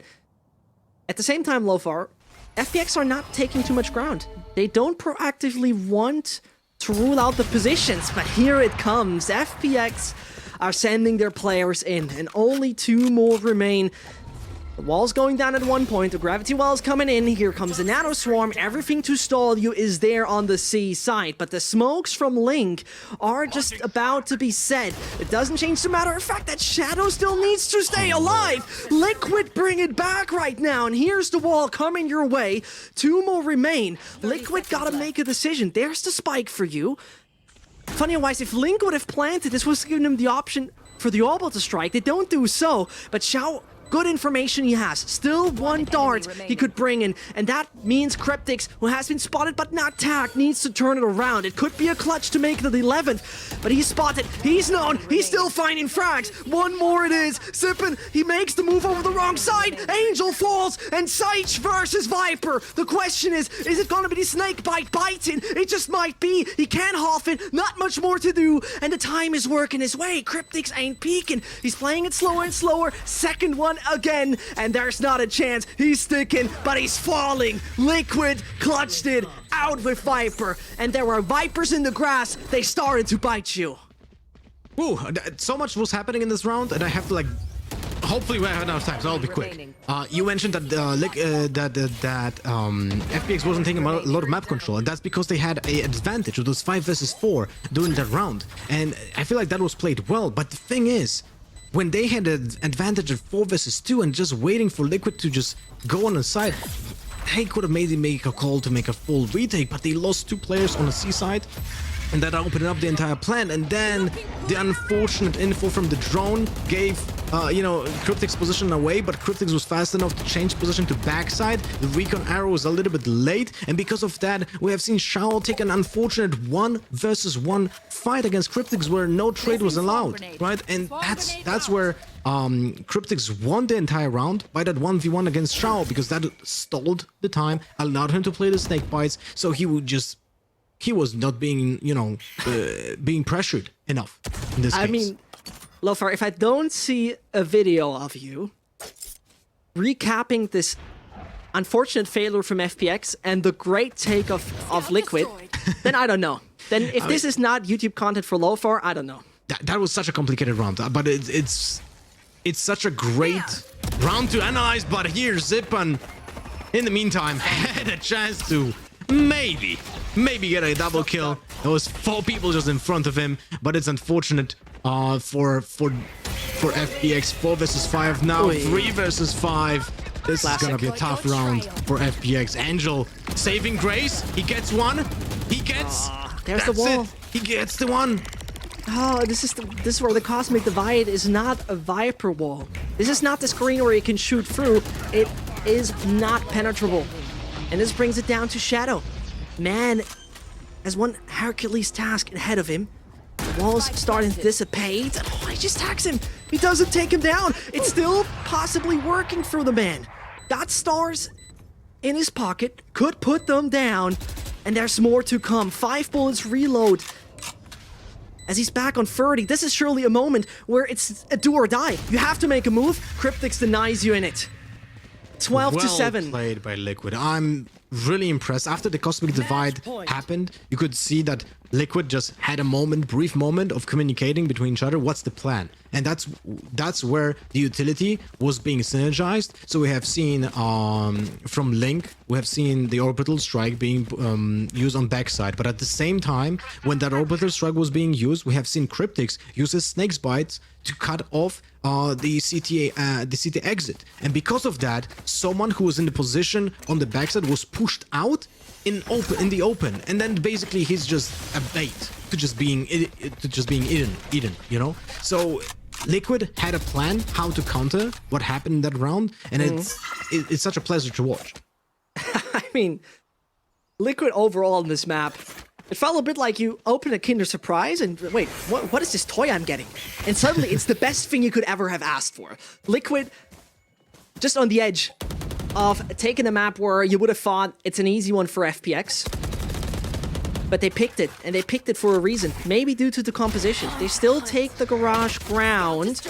Speaker 1: at the same time, Lofar, FPX are not taking too much ground. They don't proactively want to rule out the positions, but here it comes. FPX are sending their players in, and only 2 more remain. The wall's going down at one point, the gravity well is coming in, here comes the nano swarm, everything to stall you is there on the C side, but the smokes from Link are just about to be set. It doesn't change the matter of fact that Shadow still needs to stay alive. Liquid bring it back right now, and here's the wall coming your way. 2 more remain. Liquid gotta make a decision. There's the spike for you. Funny-wise, if Link would have planted, this was giving him the option for the orbital to strike. They don't do so, but Xiao, good information he has. Still 1 dart he could bring in, and that means Cryptix, who has been spotted but not tagged, needs to turn it around. It could be a clutch to make it the 11th, but he's spotted, he's known, he's still finding frags. 1 more it is. Zippen, he makes the move over the wrong side. Angel falls, and Seich versus Viper. The question is it gonna be the snake bite biting? It just might be. He can't half it, not much more to do, and the time is working his way. Cryptix ain't peeking. He's playing it slower and slower. Second one again, and there's not a chance. He's sticking, but he's falling. Liquid clutched it out with Viper, and there were Vipers in the grass. They started to bite you.
Speaker 2: Ooh, so much was happening in this round, and I have to like. Hopefully we have enough time, so I'll be quick. You mentioned that FPX wasn't taking a lot of map control, and that's because they had an advantage. It was 5 versus 4 during that round, and I feel like that was played well. But the thing is, when they had an advantage of 4 versus 2 and just waiting for Liquid to just go on the side, they could have maybe make a call to make a full retake, but they lost 2 players on the C side, and that opened up the entire plan. And then the unfortunate info from the drone gave, Cryptix's position away, but Cryptix was fast enough to change position to backside. The recon arrow was a little bit late, and because of that, we have seen Shao take an unfortunate 1 versus 1 fight against Cryptix where no trade was allowed, right? And that's where Cryptix won the entire round by that 1v1 against Shao, because that stalled the time, allowed him to play the snake bites, so he was not being, being pressured enough in this case.
Speaker 1: I mean, Lofar, if I don't see a video of you recapping this unfortunate failure from FPX and the great take of Liquid, then I don't know. Then if this is not YouTube content for Lofar, I don't know.
Speaker 2: That was such a complicated round, but it's such a great round to analyze. But here, Zippen, in the meantime, had a chance to maybe get a double kill. There was 4 people just in front of him, but it's unfortunate for FPX. 4 versus 5 now, 3 versus 5. This is gonna be a tough round for FPX. Angel saving grace. He gets one. He gets.
Speaker 1: There's
Speaker 2: that's
Speaker 1: the wall.
Speaker 2: it. He gets the one.
Speaker 1: Oh, this is where the Cosmic Divide is not a Viper wall. This is not the screen where you can shoot through. It is not penetrable. And this brings it down to Shadow. Man has one Hercules task ahead of him. The wall's starting to dissipate. Oh, he just attacks him. He doesn't take him down. It's still possibly working for the man. Got stars in his pocket. Could put them down. And there's more to come. 5 bullets reload. As he's back on 30, this is surely a moment where it's a do or die. You have to make a move. Cryptix denies you in it. 12 to 7.
Speaker 2: Well played by Liquid. I'm really impressed. After the Cosmic Divide happened, you could see that Liquid just had a brief moment of communicating between each other. What's the plan? and that's where the utility was being synergized. So we have seen from Link, we have seen the orbital strike being used on backside, but at the same time, when that orbital strike was being used, we have seen Cryptix use his Snake's Bites to cut off the CT exit, and because of that, someone who was in the position on the backside was pushed out in the open, and then basically he's just a bait to just being eaten, you know. So Liquid had a plan how to counter what happened in that round, and it's such a pleasure to watch.
Speaker 1: I mean, Liquid overall in this map, it felt a bit like you open a Kinder Surprise and wait, what is this toy I'm getting? And suddenly it's the best thing you could ever have asked for. Liquid just on the edge of taking a map where you would have thought it's an easy one for FPX. But they picked it, and they picked it for a reason. Maybe due to the composition. They still take the garage ground.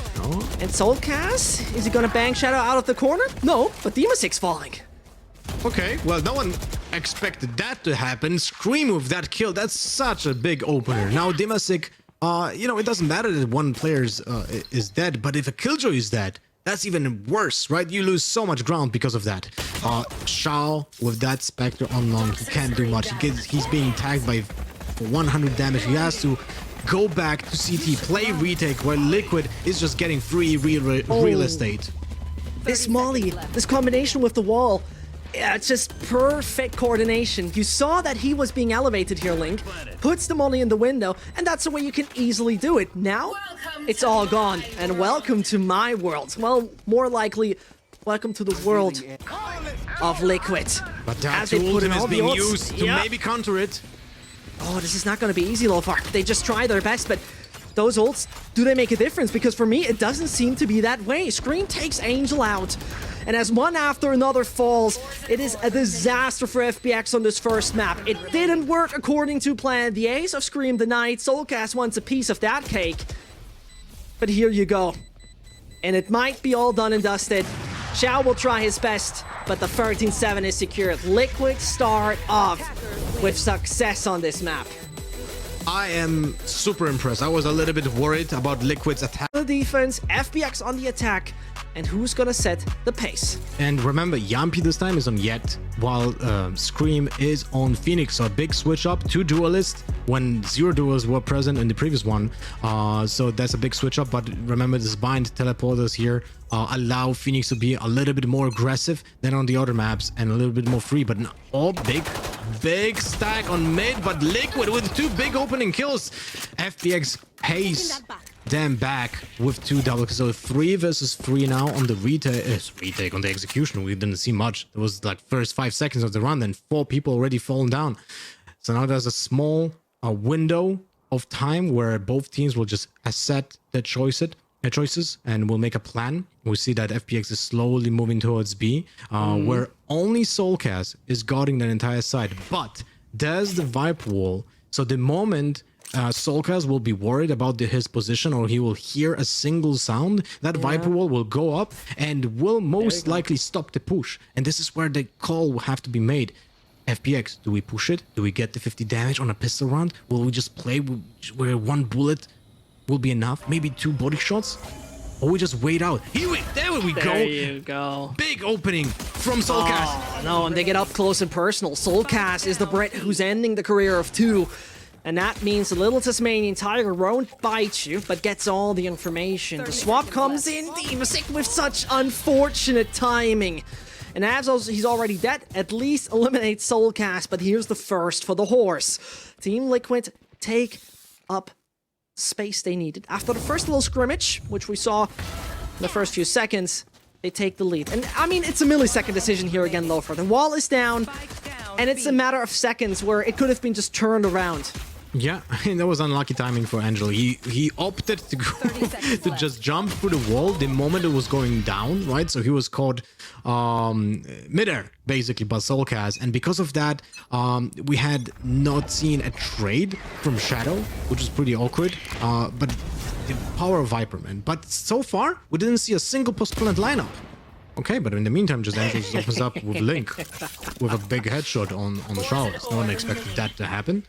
Speaker 1: And Soulcast, is he gonna bang Shadow out of the corner? No, but Demasic's falling.
Speaker 2: Okay, well, no one expected that to happen. Scream with that kill, that's such a big opener. Now, Dimasic, you know, it doesn't matter that one player is dead, but if a Killjoy is dead, that's even worse, right? You lose so much ground because of that. Shao, with that Spectre on long, he can't do much. He's being tagged by 100 damage. He has to go back to CT, play retake, while Liquid is just getting free real estate.
Speaker 1: This molly, this combination with the wall, yeah, it's just perfect coordination. You saw that he was being elevated here, Link. Puts the molly in the window, and that's the way you can easily do it. Now, it's all gone, and welcome to my world. Well, more likely, welcome to the world of Liquid.
Speaker 2: But that ultimate is being used to maybe counter it.
Speaker 1: Oh, this is not going to be easy, Lofar. They just try their best, but those ults, do they make a difference? Because for me, it doesn't seem to be that way. Scream takes Angel out. And as one after another falls, it is a disaster for FPX on this first map. It didn't work according to plan. The Ace of Scream denied. Soulcast wants a piece of that cake. But here you go. And it might be all done and dusted. Xiao will try his best, but the 13-7 is secured. Liquid start off with success on this map.
Speaker 2: I am super impressed. I was a little bit worried about Liquid's attack.
Speaker 1: The defense, FPX on the attack, and who's gonna set the pace?
Speaker 2: And remember, Yampi this time is on Yet, while Scream is on Phoenix. So a big switch up, 2 duelists when 0 duels were present in the previous one. So that's a big switch up, but remember this bind teleporters here allow Phoenix to be a little bit more aggressive than on the other maps and a little bit more free, but all big stack on mid, but Liquid with 2 big opening kills. FPX pays them back with 2 double kills. So 3 versus 3 now on the retake on the execution. We didn't see much. It was like first 5 seconds of the run, then 4 people already fallen down. So now there's a small window of time where both teams will just assess their choices and will make a plan. We see that FPX is slowly moving towards B, where only Soulcast is guarding that entire side. But there's the Viper wall. So the moment Soulcast will be worried about his position, or he will hear a single sound, that Viper wall will go up and will most likely stop the push. And this is where the call will have to be made. FPX, do we push it? Do we get the 50 damage on a pistol round? Will we just play where 1 bullet will be enough? Maybe 2 body shots? Or we just wait out? There we go.
Speaker 1: There you go.
Speaker 2: Big opening from Soulcast.
Speaker 1: Oh, no, and they get up close and personal. Soulcast is the Brit who's ending the career of 2. And that means the little Tasmanian Tiger won't bite you, but gets all the information. The swap comes in, Demasic with such unfortunate timing. And as he's already dead, at least eliminate Soulcast, but here's the first for the horse. Team Liquid take up space they needed. After the first little scrimmage, which we saw in the first few seconds, they take the lead. And I mean, it's a millisecond decision here again, Loafer. The wall is down, and it's a matter of seconds where it could have been just turned around.
Speaker 2: Yeah, that was unlucky timing for Angelo. He opted to go to just jump through the wall the moment it was going down, right? So he was caught midair, basically, by Soulcast. And because of that, we had not seen a trade from Shadow, which is pretty awkward. But the power of Viper, man. But so far, we didn't see a single post-plant lineup. Okay, but in the meantime, just Angelo just opens up with Link with a big headshot on the Showers. No one expected that to happen.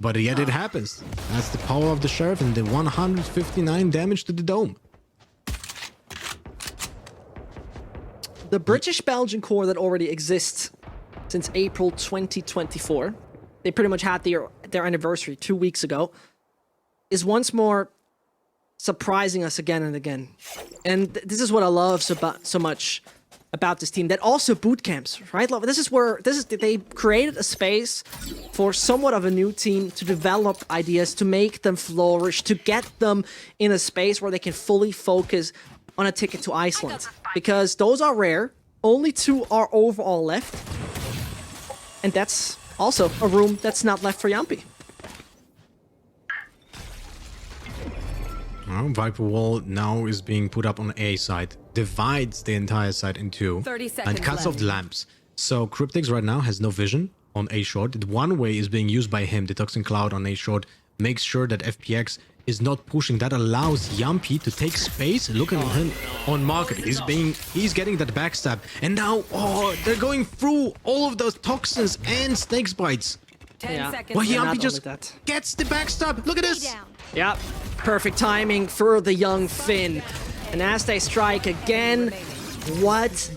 Speaker 2: But yet it happens. That's the power of the Sheriff and the 159 damage to the dome.
Speaker 1: The British-Belgian core that already exists since April 2024, they pretty much had their anniversary 2 weeks ago, is once more surprising us again and again. And this is what I love so much about this team, that also boot camps, right? They created a space for somewhat of a new team to develop ideas, to make them flourish, to get them in a space where they can fully focus on a ticket to Iceland. Because those are rare, only 2 are overall left, and that's also a room that's not left for Yampi.
Speaker 2: Viper Wall now is being put up on A side, divides the entire side in 2,
Speaker 3: 30 seconds
Speaker 2: and cuts
Speaker 3: left.
Speaker 2: off the lamps. So Cryptix right now has no vision on A short. The one way is being used by him, the Toxin Cloud on A short, makes sure that FPX is not pushing. That allows Yampi to take space. Look at him on market. He's getting that backstab. And now, they're going through all of those toxins and snakes bites.
Speaker 3: 10 seconds
Speaker 2: Well,
Speaker 3: left.
Speaker 2: Yampi
Speaker 1: not
Speaker 2: just
Speaker 1: only that.
Speaker 2: gets the backstab. Look at this.
Speaker 4: Down.
Speaker 1: Yep, perfect timing for the young Finn. And as they strike again, what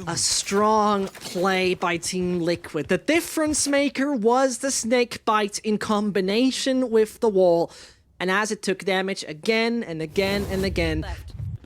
Speaker 1: a strong play by Team Liquid. The difference maker was the snake bite in combination with the wall. And as it took damage again and again and again,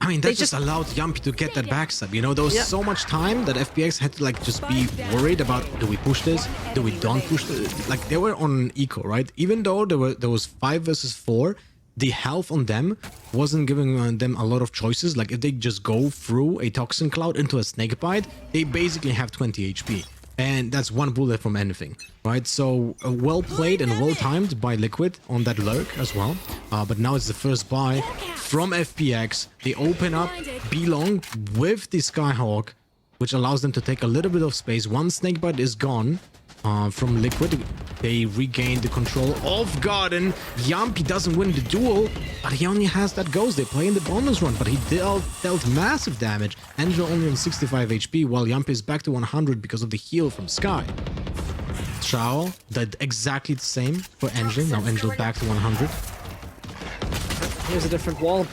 Speaker 2: I mean,
Speaker 1: They
Speaker 2: that just
Speaker 1: just-
Speaker 2: allowed Yampi to get that backstab. You know, there was so much time that FPX had to like just be worried about, do we push this? Do we don't push this? Like they were on eco, right? Even though there was 5 versus 4, the health on them wasn't giving them a lot of choices. Like if they just go through a Toxin Cloud into a Snake Bite, they basically have 20 HP. And that's 1 bullet from anything, right? So well played and well timed by Liquid on that lurk as well. But now it's the first buy from FPX. They open up B-Long with the Skyhawk, which allows them to take a little bit of space. 1 Snakebite is gone from Liquid. They regain the control of Garden. Yampi doesn't win the duel, but he only has that ghost. They play in the bonus run, but he dealt massive damage. Angel only on 65 HP, while Yampi is back to 100 because of the heal from Sky. Shao did exactly the same for Angel. Now Angel back to 100.
Speaker 1: here's a different wall.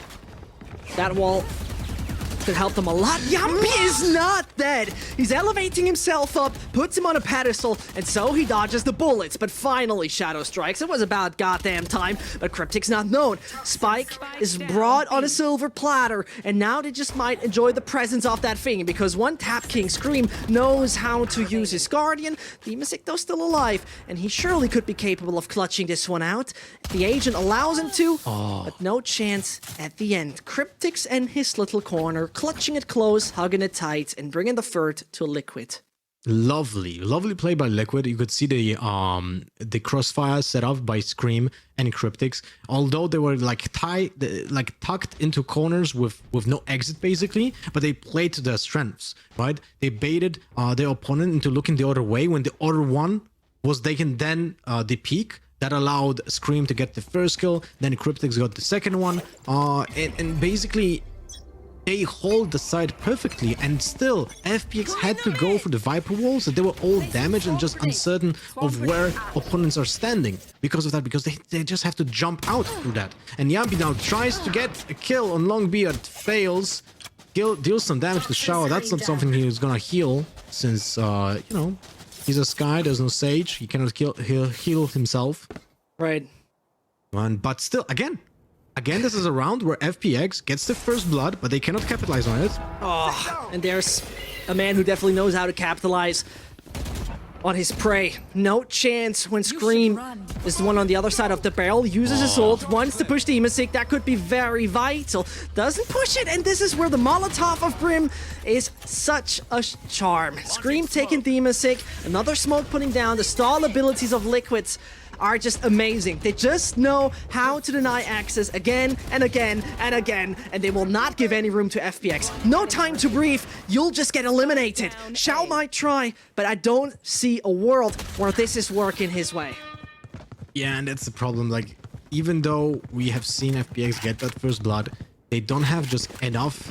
Speaker 1: That wall could help them a lot. Yampi is not dead. He's elevating himself up, puts him on a pedestal, and so he dodges the bullets. But finally, Shadow strikes. It was about goddamn time, but Cryptic's not known. Spike is brought on a silver platter, and now they just might enjoy the presence of that thing, because one Tap King Scream knows how to use his Guardian. The Mysicto's still alive, and he surely could be capable of clutching this one out. The agent allows him to, but no chance at the end. Cryptic's in his little corner, clutching it close, hugging it tight, and bringing the third to Liquid.
Speaker 2: Lovely play by Liquid. You could see the crossfire set up by Scream and Cryptix. Although they were tucked into corners with no exit basically, but they played to their strengths, right? They baited their opponent into looking the other way when the other one was taken. Then the peak that allowed Scream to get the first kill. Then Cryptix got the second one, and basically they hold the side perfectly, and still FPX had to go for the Viper walls, so they were all damaged and just uncertain of where opponents are standing because of that, because they just have to jump out through that. And Yampi now tries to get a kill on Longbeard, fails, deals some damage to Shower. That's not something he's gonna heal, since you know, he's a Sky, there's no Sage, he cannot heal himself.
Speaker 1: Right.
Speaker 2: But still, again, this is a round where FPX gets the first blood, but they cannot capitalize on it.
Speaker 1: Oh, and there's a man who definitely knows how to capitalize on his prey. No chance when Scream is the one on the other side of the barrel, uses his ult, wants to push the Emasic. That could be very vital. Doesn't push it, and this is where the Molotov of Brim is such a charm. Scream taking the Emasic, another smoke putting down. The stall abilities of Liquids are just amazing. They just know how to deny access again and again and again, and they will not give any room to FPX. No time to breathe, you'll just get eliminated. Shao might try, but I don't see a world where this is working his way.
Speaker 2: Yeah, and that's the problem. Like, even though we have seen FPX get that first blood, they don't have just enough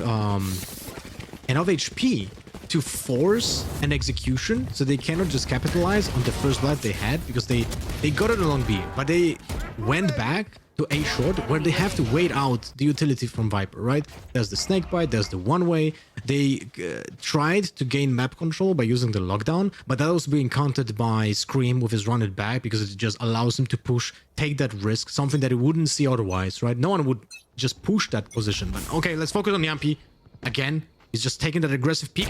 Speaker 2: HP to force an execution, so they cannot just capitalize on the first blood they had, because they got it along B, but they went back to A short, where they have to wait out the utility from Viper, right? There's the snake bite, there's the one way. They tried to gain map control by using the lockdown, but that was being countered by Scream with his run it back, because it just allows him to push, take that risk, something that he wouldn't see otherwise, right? No one would just push that position. But okay, let's focus on Yampi again. He's just taking that aggressive peek.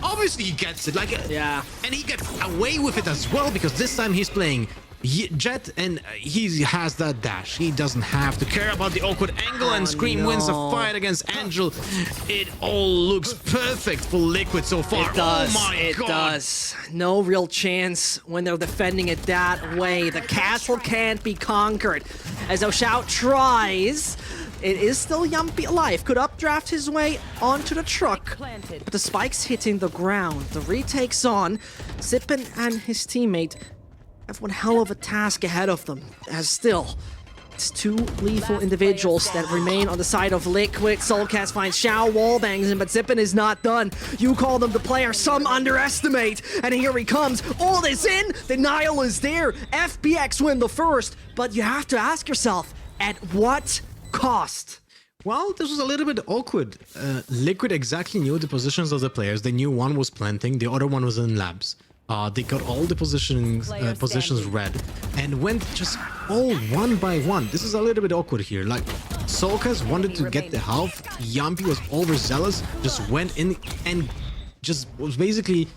Speaker 2: Obviously he gets it, like,
Speaker 1: yeah,
Speaker 2: and he gets away with it as well, because this time he's playing Jet and he has that dash. He doesn't have to care about the awkward angle, and Scream wins the fight against Angel. It all looks perfect for Liquid so far.
Speaker 1: It does.
Speaker 2: Oh my God.
Speaker 1: It does. No real chance when they're defending it that way. The castle can't be conquered. As Oshao tries, it is still Yampi alive. Could updraft his way onto the truck. But the spike's hitting the ground. The retake's on. Zippin and his teammate have one hell of a task ahead of them. As still, it's two lethal individuals that remain on the side of Liquid. Soulcast finds Xiao, wallbangs him, but Zippin is not done. You call them the player some underestimate. And here he comes. All this in. Denial is there. FPX win the first. But you have to ask yourself, at what cost?
Speaker 2: Well, this was a little bit awkward. Liquid exactly knew the positions of the players. They knew one was planting, the other one was in labs. They got all the positions read and went just all one by one. This is a little bit awkward here. Like, Solkas wanted to get the health. Yampi was overzealous, just went in and just was basically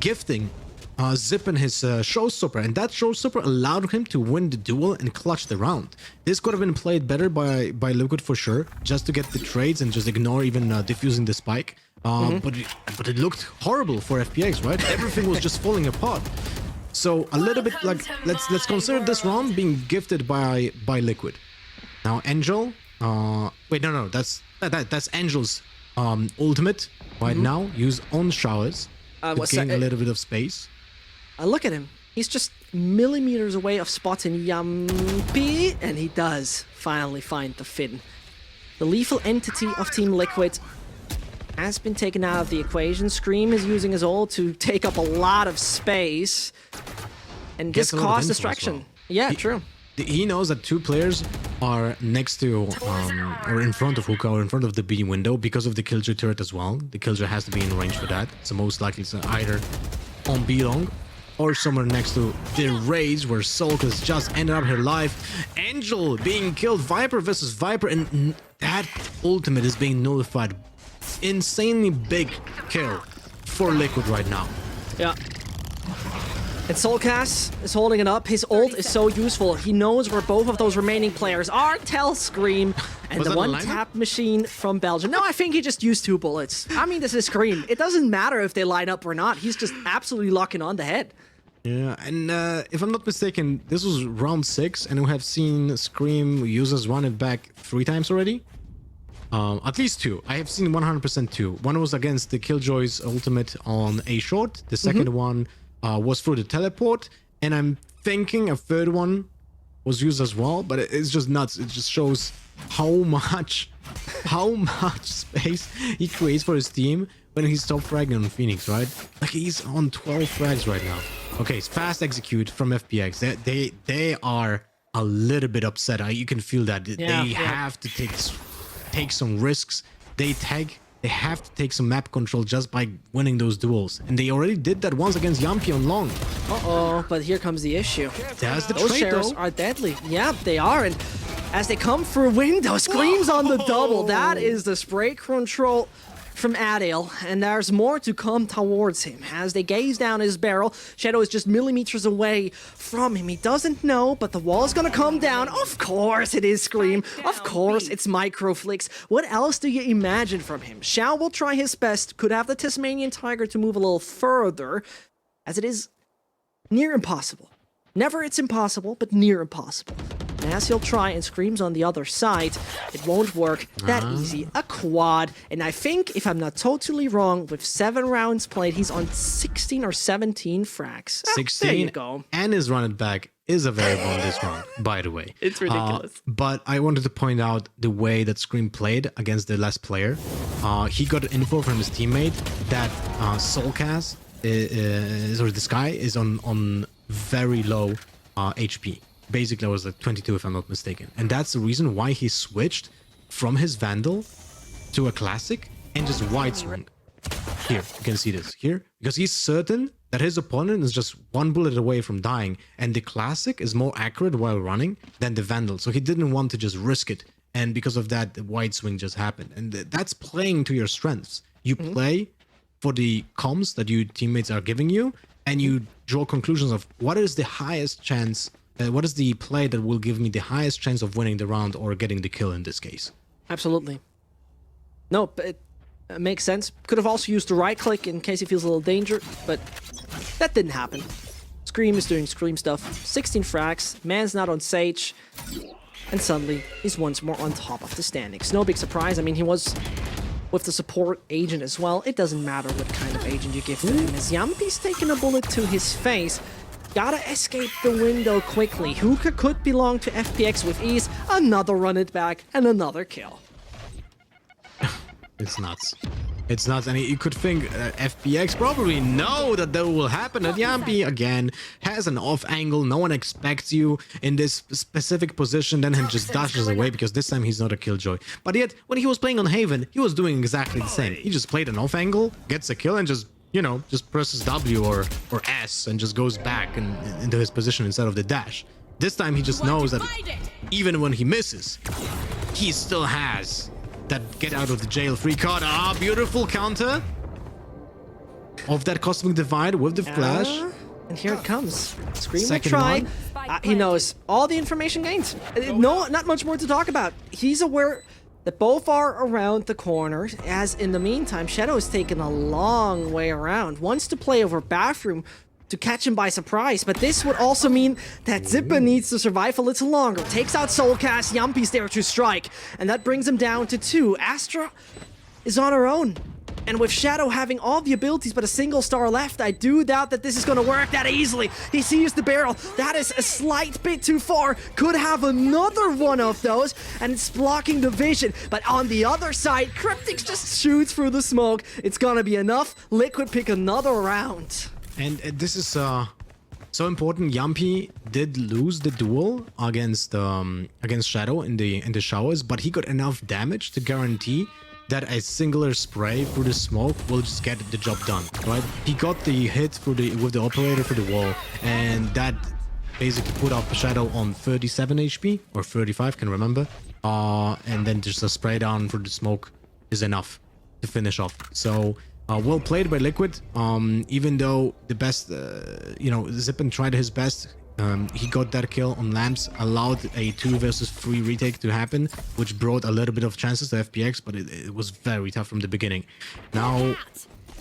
Speaker 2: gifting Zippin his showstopper, and that showstopper allowed him to win the duel and clutch the round. This could have been played better by Liquid for sure, just to get the trades and just ignore even diffusing the spike. But it looked horrible for FPX, right? Everything was just falling apart. So a little bit like, let's consider this round being gifted by Liquid. Now Angel, wait, no, that's Angel's ultimate right now. Use on showers to gain a little bit of space.
Speaker 1: Look at him. He's just millimeters away of spotting Yampi, and he does finally find the Finn. The lethal entity of Team Liquid has been taken out of the equation. Scream is using his ult to take up a lot of space, and this caused distraction. Well. Yeah, true.
Speaker 2: He knows that two players are next to, or in front of Hookah, or in front of the B window because of the Killjoy turret as well. The Killjoy has to be in range for that. So most likely it's either on B long or somewhere next to the Raze, where Solkas just ended up her life. Angel being killed, Viper versus Viper, and that ultimate is being nullified. Insanely big kill for Liquid right now.
Speaker 1: Yeah. And Soulcast is holding it up. His ult is so useful. He knows where both of those remaining players are. Tell Scream. And the one-tap machine from Belgium. No, I think he just used 2 bullets. I mean, this is Scream. It doesn't matter if they line up or not. He's just absolutely locking on the head.
Speaker 2: Yeah, and if I'm not mistaken, this was round 6, and we have seen Scream users run it back 3 times already. At least 2. I have seen 100% 2. One was against the Killjoy's ultimate on A short. The second one was through the teleport, and I'm thinking a third one was used as well, but it's just nuts. It just shows how much space he creates for his team when he's top fragging on Phoenix, right? Like, he's on 12 frags right now. Okay, it's fast execute from FPX. They are a little bit upset. You can feel that. They have to take some risks. They have to take some map control just by winning those duels. And they already did that once against Yampi on long.
Speaker 1: Uh-oh, but here comes the issue.
Speaker 2: That's the
Speaker 1: Those shares are deadly. Yeah, they are. And as they come through window, Screams on the double. That is the spray control from Adil, and there's more to come towards him. As they gaze down his barrel, Shadow is just millimeters away from him. He doesn't know, but the wall's gonna come down. Of course it is Scream. Of course it's Microflix. What else do you imagine from him? Xiao will try his best, could have the Tasmanian Tiger to move a little further, as it is near impossible. Never it's impossible, but near impossible. And as he'll try, and Scream's on the other side, it won't work that easy. A quad, and I think, if I'm not totally wrong, with 7 rounds played, he's on 16 or 17 frags.
Speaker 2: 16,
Speaker 1: there you go.
Speaker 2: And his run it back is a variable in this round, by the way.
Speaker 1: It's ridiculous.
Speaker 2: But I wanted to point out the way that Scream played against the last player. He got info from his teammate that Soulcast, or this guy, is on very low HP. Basically, it was like 22 if I'm not mistaken. And that's the reason why he switched from his Vandal to a Classic and just wide swing. Here, you can see this here, because he's certain that his opponent is just one bullet away from dying, and the Classic is more accurate while running than the Vandal, so he didn't want to just risk it, and because of that, the wide swing just happened. And that's playing to your strengths. You play for the comms that your teammates are giving you, and you draw conclusions of what is the highest chance, what is the play that will give me the highest chance of winning the round or getting the kill in this case.
Speaker 1: Absolutely. No, but it makes sense. Could have also used the right click in case he feels a little danger, but that didn't happen. Scream is doing Scream stuff. 16 frags, man's not on Sage, and suddenly he's once more on top of the standings. No big surprise. I mean, he was with the support agent as well. It doesn't matter what kind of agent you give to him, as Yampi's taking a bullet to his face. Gotta escape the window quickly. Hookah could belong to FPX with ease. Another run it back, and another kill.
Speaker 2: It's nuts. It's nuts, and you could think FPX probably know that will happen. And Yampi, again, has an off angle. No one expects you in this specific position, then he just dashes away, because this time he's not a killjoy. But yet, when he was playing on Haven, he was doing exactly the same. He just played an off angle, gets a kill, and just, you know, just presses W or S and just goes back into his position instead of the dash. This time he just knows that even when he misses, he still has that get out of the jail free card. Ah, beautiful counter of that cosmic divide with the flash.
Speaker 1: And here it comes. Scream will
Speaker 2: Second
Speaker 1: try.
Speaker 2: one.
Speaker 1: He knows all the information gained. No, not much more to talk about. He's aware that both are around the corner, as in the meantime, Shadow is taking a long way around. Wants to play over bathroom to catch him by surprise, but this would also mean that Zippa needs to survive a little longer. Takes out Soulcast, Yampi's there to strike, and that brings him down to 2. Astra is on her own. And with Shadow having all the abilities but a single star left, I do doubt that this is going to work that easily. He sees the barrel. That is a slight bit too far. Could have another one of those, and it's blocking the vision. But on the other side, Cryptix just shoots through the smoke. It's going to be enough. Liquid pick another round.
Speaker 2: And this is so important. Yampi did lose the duel against Shadow in the showers, but he got enough damage to guarantee that a singular spray through the smoke will just get the job done, right? He got the hit with the operator for the wall, and that basically put up Shadow on 37 HP or 35, can remember. And then just a spray down for the smoke is enough to finish off. So well played by Liquid. Even though the best, you know, Zippin tried his best. He got that kill on Lamps, allowed a 2 versus 3 retake to happen, which brought a little bit of chances to FPX, but it was very tough from the beginning. Now,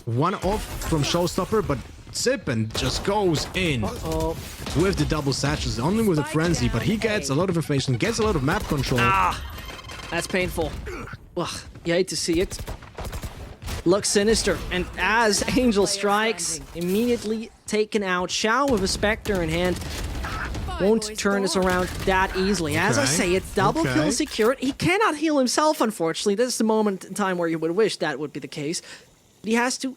Speaker 2: one off from Showstopper, but Zippin just goes in with the double satches, only with a frenzy, but he gets a lot of information, gets a lot of map control.
Speaker 1: Ah, that's painful. Ugh, you hate to see it. Looks sinister, and as Angel strikes, immediately taken out. Shao with a Spectre in hand won't turn this around that easily. As I say, it's double kill secured. He cannot heal himself, unfortunately. This is the moment in time where you would wish that would be the case. He has to,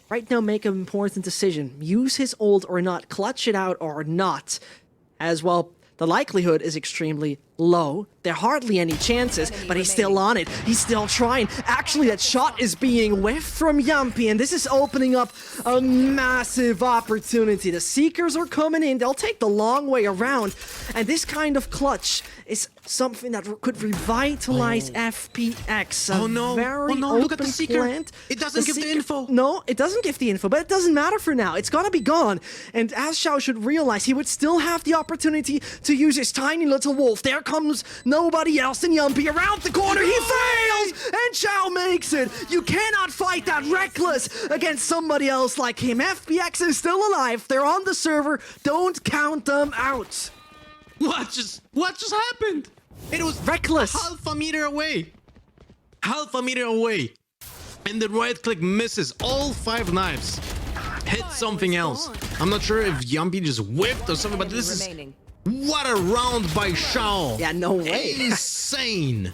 Speaker 1: right now, make an important decision. Use his ult or not, clutch it out or not. As well, the likelihood is extremely low. There are hardly any chances, but he's still on it. He's still trying. Actually, that shot is being whiffed from Yampi, and this is opening up a massive opportunity. The Seekers are coming in. They'll take the long way around, and this kind of clutch is something that could revitalize FPX.
Speaker 2: Oh no, look at the Seeker.
Speaker 1: Plant.
Speaker 2: It doesn't give the info.
Speaker 1: No, it doesn't give the info, but it doesn't matter for now. It's gonna be gone. And as Shao should realize, he would still have the opportunity to use his tiny little wolf. There comes nobody else, and Yampi around the corner. He fails, and Shao makes it. You cannot fight that reckless against somebody else like him. FPX is still alive. They're on the server. Don't count them out.
Speaker 2: What just happened? It was
Speaker 1: Reckless.
Speaker 2: half a meter away. Half a meter away. And the right click misses all 5 knives. Hit something else. I'm not sure if Yampi just whipped or something, but this is... What a round by Shao.
Speaker 1: Yeah, no way.
Speaker 2: Insane.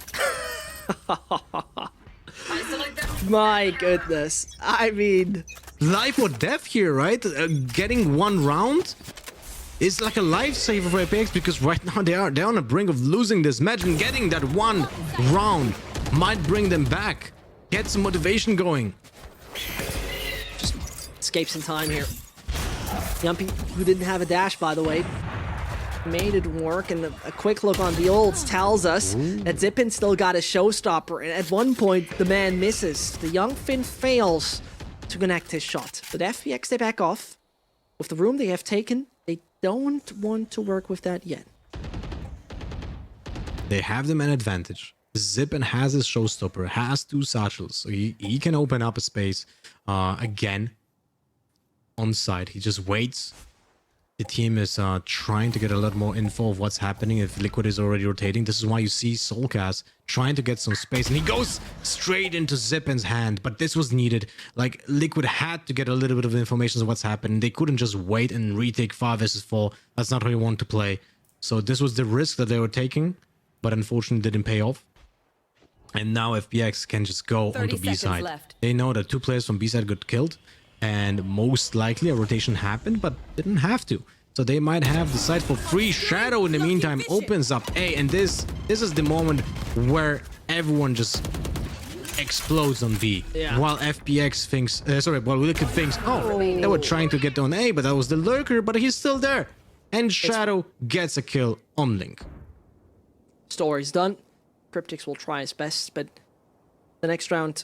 Speaker 1: My goodness. I mean...
Speaker 2: Life or death here, right? Getting 1 round is like a lifesaver for FPX, because right now they're on the brink of losing this match, and getting that one round might bring them back, get some motivation going.
Speaker 1: Just escapes in time here. Yumpy, who didn't have a dash, by the way, made it work, and a quick look on the ults tells us that Zippin still got a showstopper, and at one point the man misses. The young Finn fails to connect his shot, but FPX, they back off. With the room they have taken, they don't want to work with that yet.
Speaker 2: They have them an advantage. Zippin has his showstopper, has 2 satchels, so he can open up a space again on site. He just waits. The team is trying to get a lot more info of what's happening if Liquid is already rotating. This is why you see Soulcast trying to get some space, and he goes straight into Zippin's hand. But this was needed. Like, Liquid had to get a little bit of information of what's happening. They couldn't just wait and retake 5 versus 4. That's not how you want to play. So this was the risk that they were taking, but unfortunately didn't pay off. And now FPX can just go onto B side.
Speaker 3: Left.
Speaker 2: They know that 2 players from B side got killed, and most likely a rotation happened, but didn't have to. So they might have the site for free. Shadow in the meantime opens up A, and this is the moment where everyone just explodes on B.
Speaker 1: Yeah.
Speaker 2: While FPX thinks, while Liquid thinks, oh, they were trying to get on A, but that was the lurker, but he's still there. And Shadow gets a kill on Link.
Speaker 1: Story's done. Cryptix will try his best, but the next round,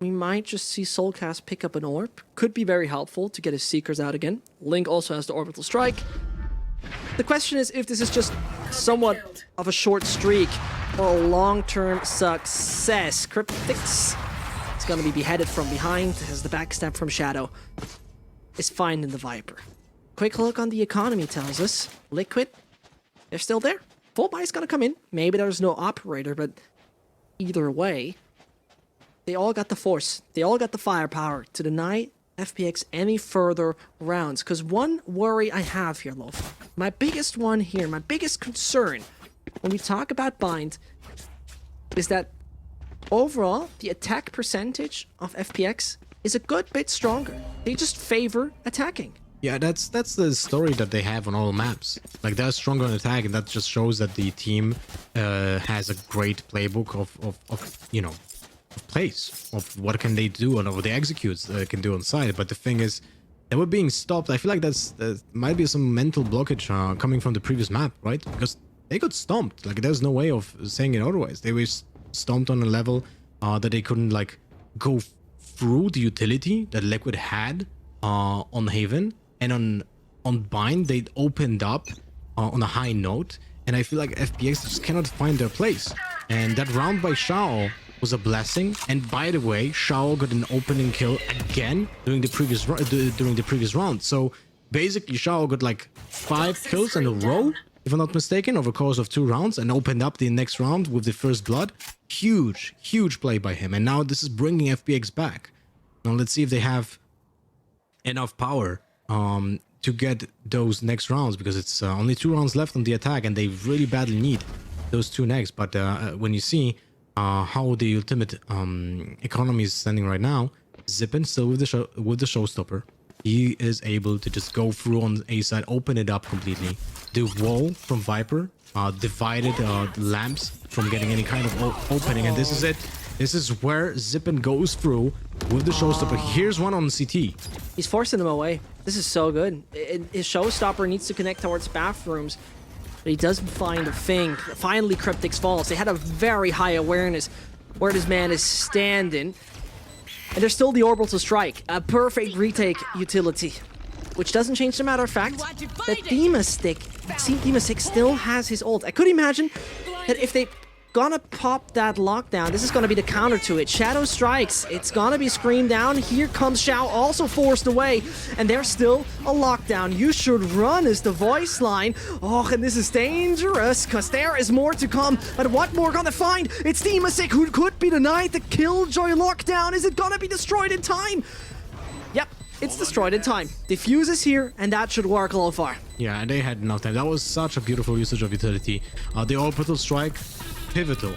Speaker 1: we might just see Soulcast pick up an orb. Could be very helpful to get his Seekers out again. Link also has the Orbital Strike. The question is if this is just somewhat of a short streak or a long-term success. Cryptix is going to be beheaded from behind as the backstab from Shadow is finding the Viper. Quick look on the economy tells us Liquid, they're still there. Full buy is going to come in. Maybe there's no operator, but either way, they all got the force. They all got the firepower to deny FPX any further rounds. Because one worry I have here, Loaf, my biggest one here, my biggest concern when we talk about Bind is that overall, the attack percentage of FPX is a good bit stronger. They just favor attacking.
Speaker 2: Yeah, that's the story that they have on all maps. Like, they're stronger on attack, and that just shows that the team has a great playbook of you know, of plays, of what can they do and what the executes they can do on side. But the thing is, they were being stopped. I feel like that might be some mental blockage coming from the previous map, right? Because they got stomped. Like, there's no way of saying it otherwise. They were stomped on a level that they couldn't, like, go through the utility that Liquid had on Haven. And on Bind, they opened up on a high note. And I feel like FPX just cannot find their place. And that round by Shao was a blessing. And by the way, Shao got an opening kill again during the previous round. So basically, Shao got like 5 kills in a row, if I'm not mistaken, over the course of 2 rounds, and opened up the next round with the first blood. Huge play by him. And now this is bringing FPX back. Now let's see if they have enough power to get those next rounds, because it's only 2 rounds left on the attack, and they really badly need those 2 next. But when you see how the ultimate economy is standing right now, Zippin still with the showstopper. He is able to just go through on A side, open it up completely. The wall from Viper divided the lamps from getting any kind of opening, and this is it. This is where Zippin goes through with the showstopper. Here's one on CT.
Speaker 1: He's forcing them away. This is so good. His showstopper needs to connect towards bathrooms, but he doesn't find a thing. Finally, Cryptix falls. They had a very high awareness where this man is standing. And there's still the Orbital Strike, a perfect retake utility. Which doesn't change the matter of fact that Demastic still has his ult. I could imagine that if they gonna pop that lockdown, this is gonna be the counter to it. Shadow strikes, it's gonna be screamed down. Here comes Shao, also forced away, and there's still a lockdown. You should run is the voice line. Oh, and this is dangerous, because there is more to come. But what more gonna find? It's Demastic who could be denied the Killjoy lockdown. Is it gonna be destroyed in time? Yep, it's destroyed in time. Diffuse is here, and that should work a lot far.
Speaker 2: Yeah, and they had enough time. That was such a beautiful usage of utility. The Orbital Strike, pivotal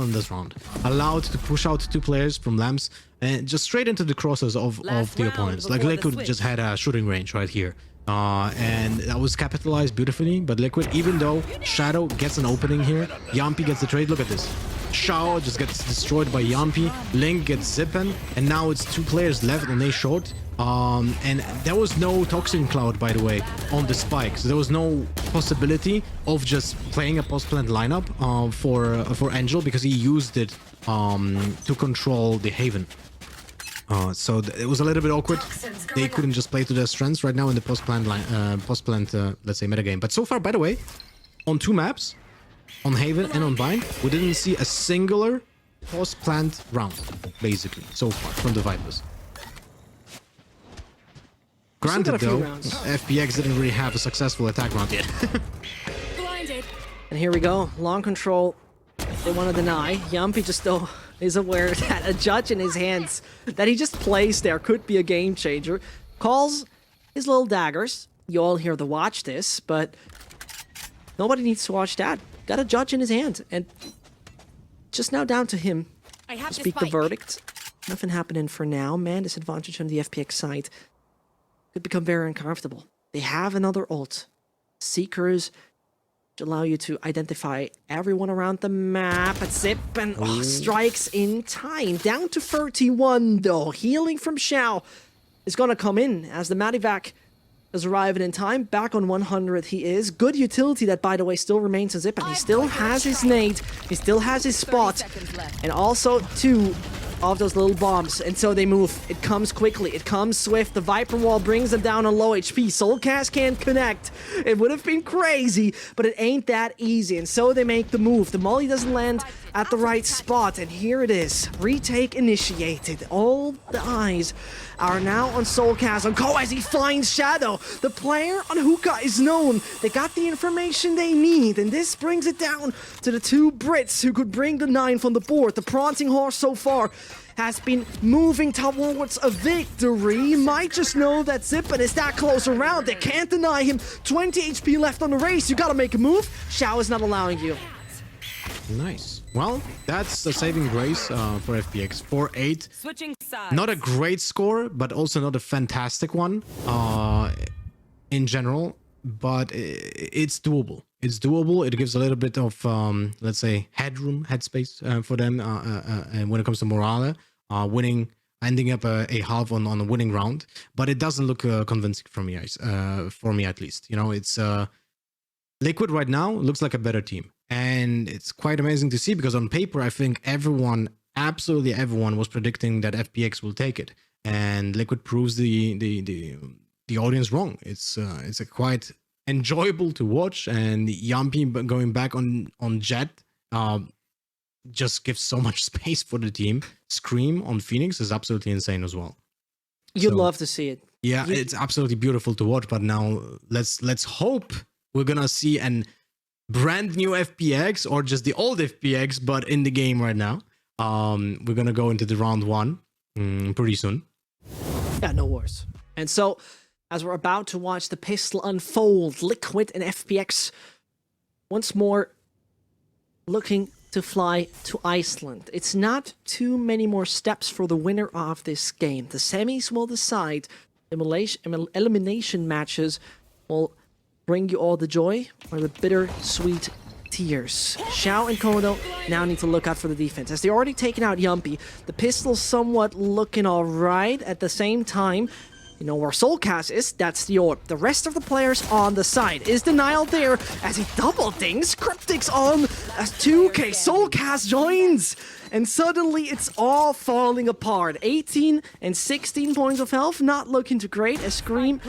Speaker 2: in this round. Allowed to push out 2 players from lamps and just straight into the crosses of the opponents. Like, Liquid just had a shooting range right here. And that was capitalized beautifully. But Liquid, even though Shadow gets an opening here, Yampi gets the trade. Look at this. Shao just gets destroyed by Yampi. Link gets Zippen. And now it's 2 players left on A short. And there was no Toxin Cloud, by the way, on the spike. So there was no possibility of just playing a post-plant lineup for Angel, because he used it to control the Haven. So it was a little bit awkward. They couldn't just play to their strengths right now in the post-plant, let's say, metagame. But so far, by the way, on 2 maps, on Haven and on Bind, we didn't see a singular post-plant round, basically, so far, from the Vipers. Granted, though, FPX didn't really have a successful attack round yet.
Speaker 4: Blinded.
Speaker 1: And here we go. Long control. They want to deny. Yampi just, though, is aware that a judge in his hands that he just plays there could be a game changer. Calls his little daggers. You all hear the watch this, but nobody needs to watch that. Got a judge in his hand, and just now down to him to speak the verdict. Nothing happening for now. Man, disadvantage on the FPX side could become very uncomfortable. They have another ult. Seekers to allow you to identify everyone around the map. But Zip and strikes in time. Down to 31 though. Healing from Xiao is gonna come in as the Medivac is arriving in time. Back on 100 he is. Good utility that, by the way, still remains in Zip, and he still has his nade. He still has his spot. And also 2 of those little bombs, and so they move. It comes quickly, it comes swift. The Viper Wall brings them down on low HP. Soulcast can't connect. It would have been crazy, but it ain't that easy, and so they make the move. The molly doesn't land at the right spot, and here it is. Retake initiated. All the eyes are now on Soulcast, on Ko as he finds Shadow. The player on Hookah is known. They got the information they need, and this brings it down to the 2 Brits who could bring the 9 from the board. The Prancing Horse so far has been moving towards a victory. Might just know that Zippen is that close around. They can't deny him. 20 HP left on the race. You gotta make a move. Xiao is not allowing you.
Speaker 2: Nice. Well, that's a saving grace for FPX. 4-8.
Speaker 3: Switching sides.
Speaker 2: Not a great score, but also not a fantastic one in general. But it's doable. It's doable. It gives a little bit of, let's say, headspace for them. And when it comes to morale, ending up a half on a winning round. But it doesn't look convincing for me at least. You know, it's Liquid right now looks like a better team. And it's quite amazing to see, because on paper, I think absolutely everyone was predicting that FPX will take it. And Liquid proves the audience wrong. It's a quite enjoyable to watch, and Yampi going back on Jet just gives so much space for the team. Scream on Phoenix is absolutely insane as well.
Speaker 1: You'd love to see it.
Speaker 2: Yeah, it's absolutely beautiful to watch. But now let's hope we're gonna see an brand new FPX, or just the old FPX, but in the game right now. We're gonna go into the round 1 pretty soon.
Speaker 1: Yeah, no worries. And so, as we're about to watch the pistol unfold, Liquid and FPX once more looking to fly to Iceland. It's not too many more steps for the winner of this game. The semis will decide. Elimination matches will bring you all the joy or the bitter-sweet tears. Xiao and Kodo now need to look out for the defense. As they already taken out Yampi, the pistol's somewhat looking alright. At the same time, you know where Soulcast is? That's the orb. The rest of the players on the side. Is Denial there as he double dings? Cryptic's on as 2K. Soulcast joins! And suddenly it's all falling apart. 18 and 16 points of health, not looking too great. As Scream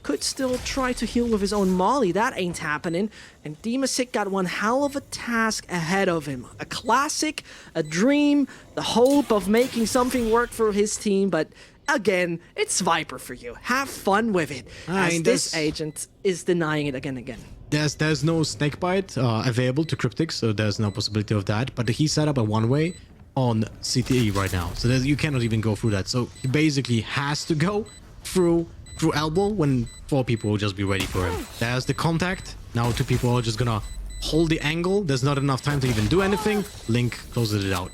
Speaker 1: could still try to heal with his own molly. That ain't happening. And Demasik got one hell of a task ahead of him. A classic, a dream, the hope of making something work for his team, but again, it's Viper for you. Have fun with it. As this agent is denying it again and again.
Speaker 2: There's no snakebite available to Cryptic, so there's no possibility of that. But he set up a one-way on CTE right now, so you cannot even go through that. So he basically has to go through elbow when 4 people will just be ready for him. There's the contact. Now 2 people are just gonna hold the angle. There's not enough time to even do anything. Link closes it out.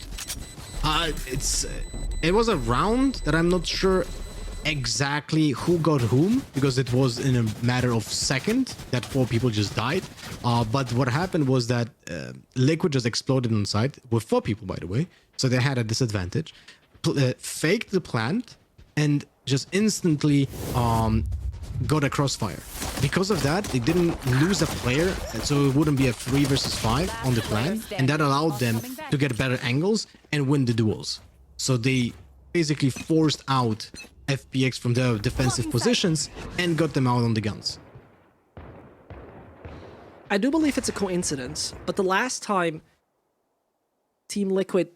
Speaker 2: It was a round that I'm not sure exactly who got whom, because it was in a matter of second that 4 people just died. But what happened was that Liquid just exploded on site with 4 people, by the way. So they had a disadvantage. Faked the plant and just instantly got a crossfire. Because of that, they didn't lose a player, so it wouldn't be a 3 versus 5 on the plant, and that allowed them to get better angles and win the duels. So they basically forced out FPX from their defensive positions and got them out on the guns.
Speaker 1: I do believe it's a coincidence, but the last time Team Liquid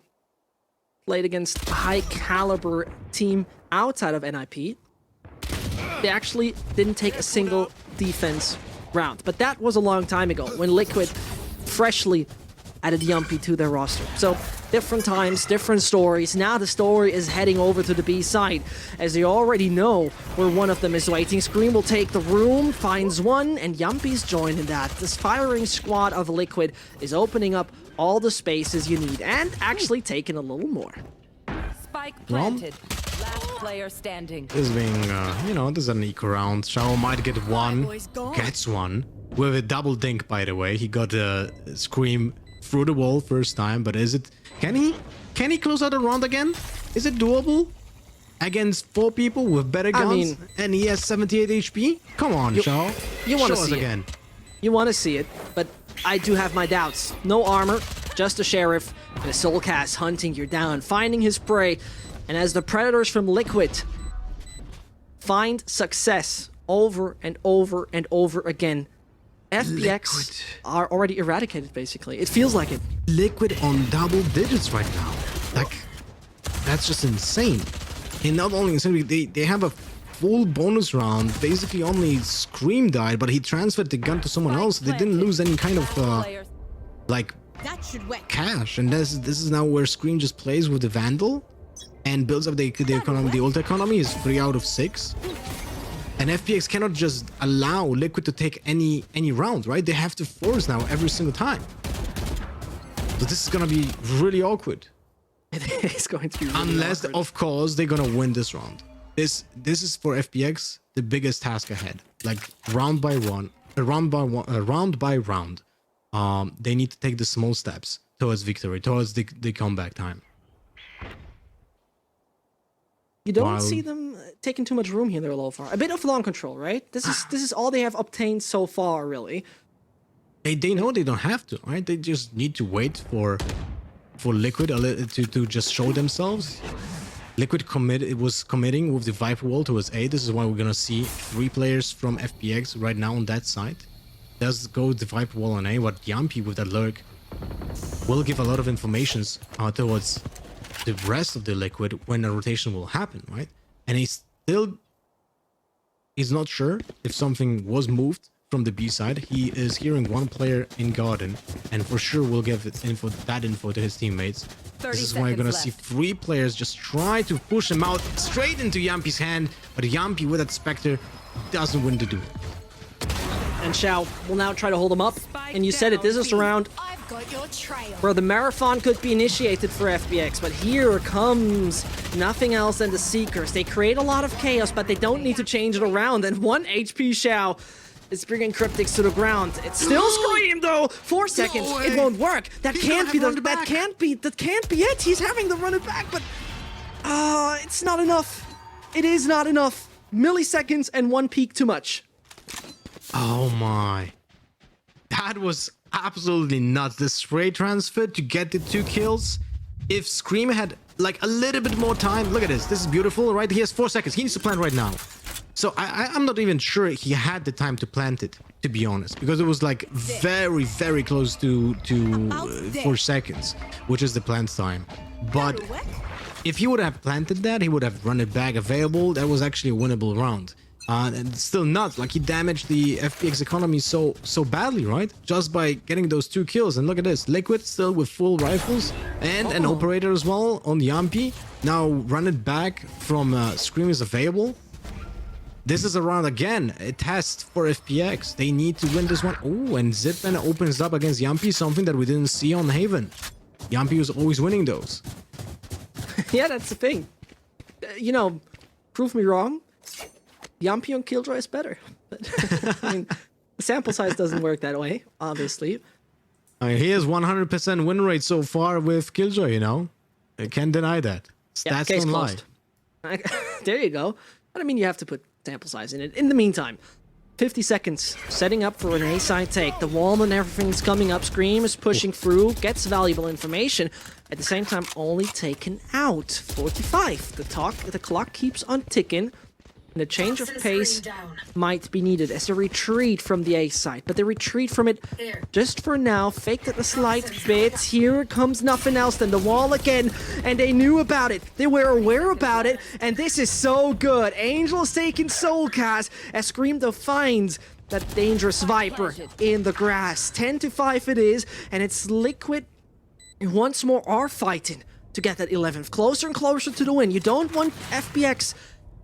Speaker 1: played against a high caliber team outside of NIP, they actually didn't take a single defense round. But that was a long time ago when Liquid freshly added Yumpy to their roster. So different times, different stories. Now the story is heading over to the B side, as they already know where one of them is waiting. Scream will take the room, finds one, and Yumpy's joined in that. This firing squad of Liquid is opening up all the spaces you need, and actually taking a little more.
Speaker 3: Spike planted. Last player standing.
Speaker 2: This being, this is an eco round. Shao might get one, gets one, with a double dink, by the way. He got a Scream through the wall first time, but is it... Can he close out a round again? Is it doable? Against 4 people with better guns? And he has 78 HP? Come on, Shao.
Speaker 1: You want to
Speaker 2: Show us
Speaker 1: see
Speaker 2: again.
Speaker 1: it. You want to see it, but I do have my doubts. No armor, just a sheriff, and a soul cast hunting you down, finding his prey. And as the predators from Liquid find success over and over and over again, FPX are already eradicated, basically. It feels like it.
Speaker 2: Liquid on double digits right now. Like, that's just insane. And not only insane, they have a full bonus round. Basically, only Scream died, but he transferred the gun to someone else. They didn't lose any kind of, like, cash. And this is now where Scream just plays with the Vandal and builds up the economy. The ult economy is 3 out of 6. And FPX cannot just allow Liquid to take any round, right? They have to force now every single time. So this is gonna be really awkward.
Speaker 1: It is going to be really
Speaker 2: Unless,
Speaker 1: awkward.
Speaker 2: of course, they're gonna win this round. This is for FPX the biggest task ahead. Like round by round. They need to take the small steps towards victory, towards the comeback time.
Speaker 1: You don't see them taking too much room here in their low far. A bit of long control, right? This is all they have obtained so far, really.
Speaker 2: They know they don't have to, right? They just need to wait for Liquid to just show themselves. Liquid was committing with the Viper wall towards A. This is why we're gonna see 3 players from FPX right now on that side. Does go the Viper wall on A, but Yumpy with that lurk will give a lot of informations towards the rest of the Liquid when a rotation will happen, right? And he's not sure if something was moved from the B side. He is hearing 1 player in garden, and for sure will give that info to his teammates. This is why you're gonna see 3 players just try to push him out straight into Yumpy's hand, but Yumpy with that Spectre doesn't win the duel.
Speaker 1: And Shao will now try to hold him up. And you said it, this is a round
Speaker 4: Got your trail.
Speaker 1: where the marathon could be initiated for FPX, but here comes nothing else than the Seekers. They create a lot of chaos, but they don't need to change it around. And 1 HP Shao is bringing Cryptics to the ground. It's still Scream though. 4 seconds.
Speaker 2: No
Speaker 1: It
Speaker 2: way.
Speaker 1: won't work. That
Speaker 2: He's
Speaker 1: can't
Speaker 2: gonna
Speaker 1: be
Speaker 2: have
Speaker 1: the.
Speaker 2: run it
Speaker 1: That
Speaker 2: back.
Speaker 1: can't be it. He's having to run it back, but it's not enough. It is not enough. Milliseconds and 1 peak too much.
Speaker 2: Oh my. That was absolutely nuts. The spray transfer to get the 2 kills. If Scream had like a little bit more time. Look at this. This is beautiful, right? He has 4 seconds. He needs to plant right now. So I'm not even sure he had the time to plant it, to be honest, because it was like very, very close to 4 seconds, which is the plant time. But if he would have planted that, he would have run it back available. That was actually a winnable round. And still not, like he damaged the FPX economy so badly, right? Just by getting those 2 kills. And look at this, Liquid still with full rifles and an operator as well on Yumpy. Now run it back from Scream is available. This is a round again, a test for FPX. They need to win this one. Oh, and Zipman opens up against Yumpy, something that we didn't see on Haven. Yumpy was always winning those.
Speaker 1: Yeah, that's the thing. prove me wrong. Yumpy on Killjoy is better. But, I mean, the sample size doesn't work that way, obviously.
Speaker 2: I mean, he has 100% win rate so far with Killjoy, you know? I can't deny that.
Speaker 1: Yeah,
Speaker 2: Stats
Speaker 1: case
Speaker 2: don't lie.
Speaker 1: closed. There you go. But I mean, you have to put sample size in it. In the meantime, 50 seconds, setting up for an A-side take. The wall and everything's coming up. Scream is pushing through, gets valuable information. At the same time, only taken out. 45. The clock keeps on ticking. And a change of pace might be needed as a retreat from the A side, but the retreat from it just for now faked it a slight bit. Here comes nothing else than the wall again, and they knew about it. They were aware about it, and this is so good. Angel's taking Soulcast as Scream finds that dangerous Viper in the grass. 10-5 it is, and it's Liquid who once more are fighting to get that 11th. Closer and closer to the win. You don't want FPX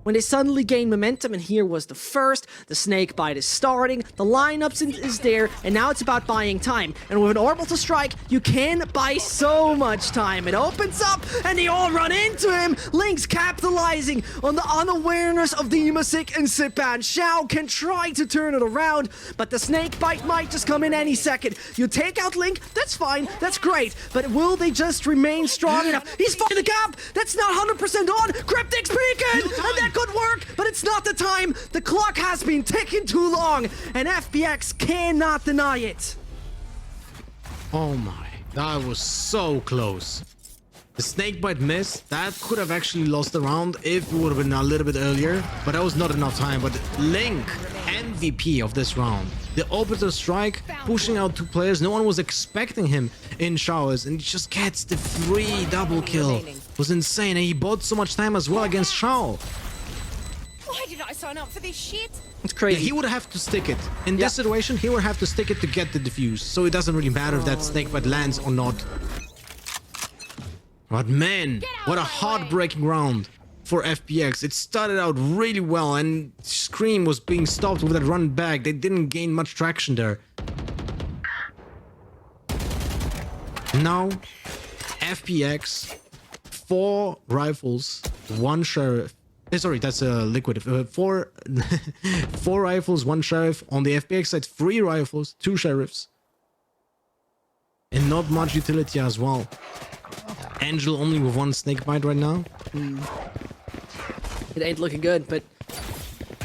Speaker 1: when they suddenly gain momentum, and here was the first. The snake bite is starting, the lineups is there, and now it's about buying time. And with an orbital strike, you can buy so much time. It opens up, and they all run into him. Link's capitalizing on the unawareness of Demasik and Sipan. Xiao can try to turn it around, but the snake bite might just come in any second. You take out Link, that's fine, that's great, but will they just remain strong enough? He's finding the gap, that's not 100% on. Cryptic's peeking, and that could work, but it's not the time. The clock has been ticking too long, and FPX cannot deny it.
Speaker 2: Oh my, that was so close. The snakebite miss, that could have actually lost the round if it would have been a little bit earlier, but that was not enough time. But Link, MVP of this round. The orbital strike, pushing out two players. No one was expecting him in showers, and he just gets the free double kill. It was insane, and he bought so much time as well against Shao.
Speaker 4: Why did I sign up for this shit?
Speaker 1: It's crazy.
Speaker 2: Yeah, he would have to stick it. In this situation, he would have to stick it to get the defuse. So it doesn't really matter if that snakebite lands or not. But man, what a heartbreaking round for FPX. It started out really well, and Scream was being stopped with that run back. They didn't gain much traction there. Now, FPX, 4 rifles, 1 sheriff. Sorry, that's a Liquid. 4 rifles, 1 sheriff. On the FPX side, 3 rifles, 2 sheriffs. And not much utility as well. Angel only with 1 snakebite right now.
Speaker 1: It ain't looking good, but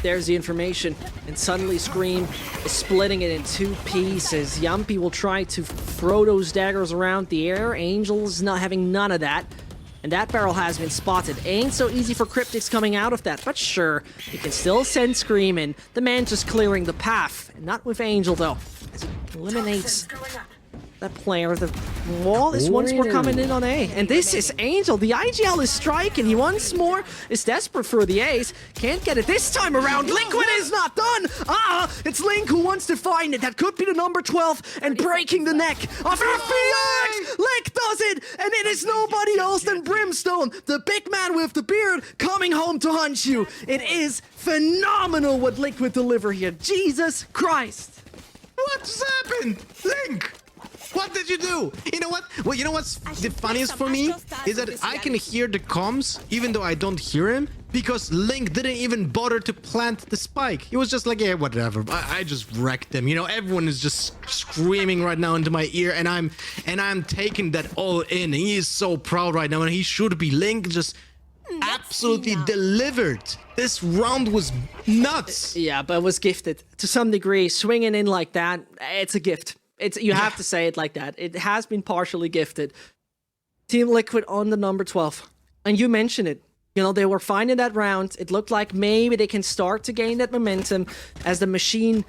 Speaker 1: there's the information. And suddenly Scream is splitting it in 2 pieces. Yumpy will try to throw those daggers around the air. Angel's not having none of that. And that barrel has been spotted. Ain't so easy for Cryptics coming out of that, but sure, you can still send Scream in. The man just clearing the path. And not with Angel, though, as it eliminates that player. The wall is once more coming in on A. And this is Angel. The IGL is striking. He once more is desperate for the ace. Can't get it this time around. Liquid is not done. It's Link who wants to find it. That could be the number 12 and breaking the neck of FPX. Link does it. And it is nobody else than Brimstone, the big man with the beard, coming home to hunt you. It is phenomenal what Liquid deliver here. Jesus Christ.
Speaker 2: What just happened? Link! What did you do? You know what? Well, you know what's the funniest for me is that I can hear the comms even though I don't hear him because Link didn't even bother to plant the spike. He was just like, yeah, whatever. I just wrecked them. You know, everyone is just screaming right now into my ear, and I'm taking that all in. He is so proud right now, and he should be. Link just absolutely delivered. This round was nuts.
Speaker 1: Yeah, but it was gifted to some degree. Swinging in like that, it's a gift. You have to say it like that. It has been partially gifted. Team Liquid on the number 12. And you mentioned it. You know, they were fine in that round. It looked like maybe they can start to gain that momentum as the machine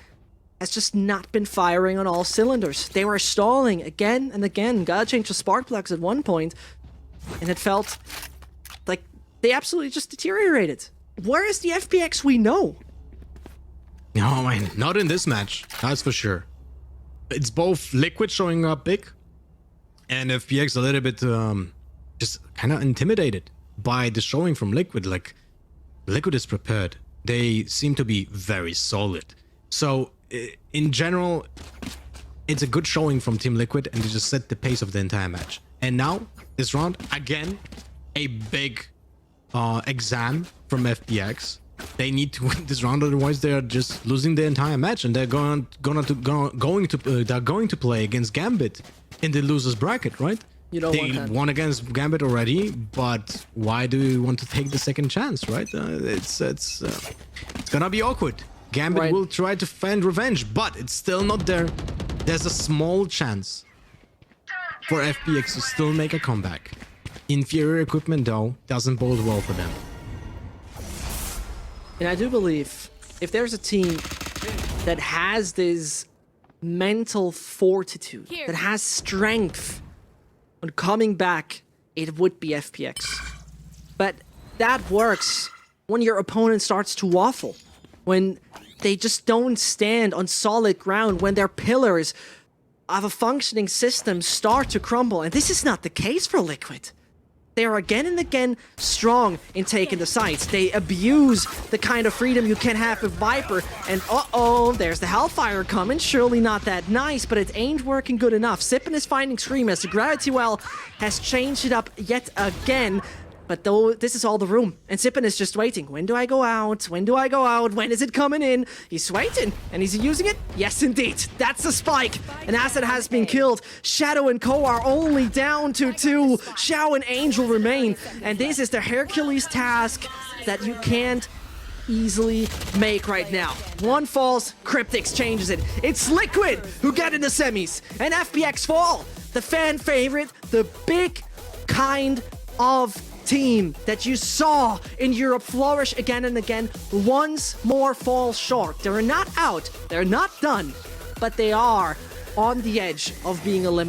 Speaker 1: has just not been firing on all cylinders. They were stalling again and again. Gotta change the spark plugs at one point. And it felt like they absolutely just deteriorated. Where is the FPX we know?
Speaker 2: No, man, not in this match. That's for sure. It's both Liquid showing up big and FPX a little bit just kind of intimidated by the showing from Liquid. Like, Liquid is prepared. They seem to be very solid. So, in general, it's a good showing from Team Liquid, and they just set the pace of the entire match. And now, this round, again, a big exam from FPX. They need to win this round, otherwise they are just losing the entire match, and they're going to play against Gambit in the losers bracket, right?
Speaker 1: You don't want
Speaker 2: They
Speaker 1: that.
Speaker 2: won against Gambit already, but why do you want to take the second chance, right? It's gonna be awkward. Gambit
Speaker 1: Right.
Speaker 2: will try to find revenge, but it's still not there. There's a small chance for FPX to still make a comeback. Inferior equipment, though, doesn't bode well for them.
Speaker 1: And I do believe if there's a team that has this mental fortitude,
Speaker 4: Here.
Speaker 1: that has strength on coming back, it would be FPX. But that works when your opponent starts to waffle, when they just don't stand on solid ground, when their pillars of a functioning system start to crumble. And this is not the case for Liquid. They are again and again strong in taking the sites. They abuse the kind of freedom you can have with Viper. And uh-oh, there's the Hellfire coming. Surely not that nice, but it ain't working good enough. Sippin is finding Scream as the Gravity Well has changed it up yet again. But though this is all the room, and Sippin is just waiting. When do I go out? When do I go out? When is it coming in? He's waiting, and is he using it? Yes, indeed. That's the spike. An asset has been killed. Shadow and Co are only down to 2. Xiao and Angel remain, and this is the Hercules task that you can't easily make right now. One falls, Cryptix changes it. It's Liquid who get in the semis, and FPX fall. The fan favorite, the big kind of team that you saw in Europe flourish again and again, once more fall short. They're not out, they're not done, but they are on the edge of being eliminated.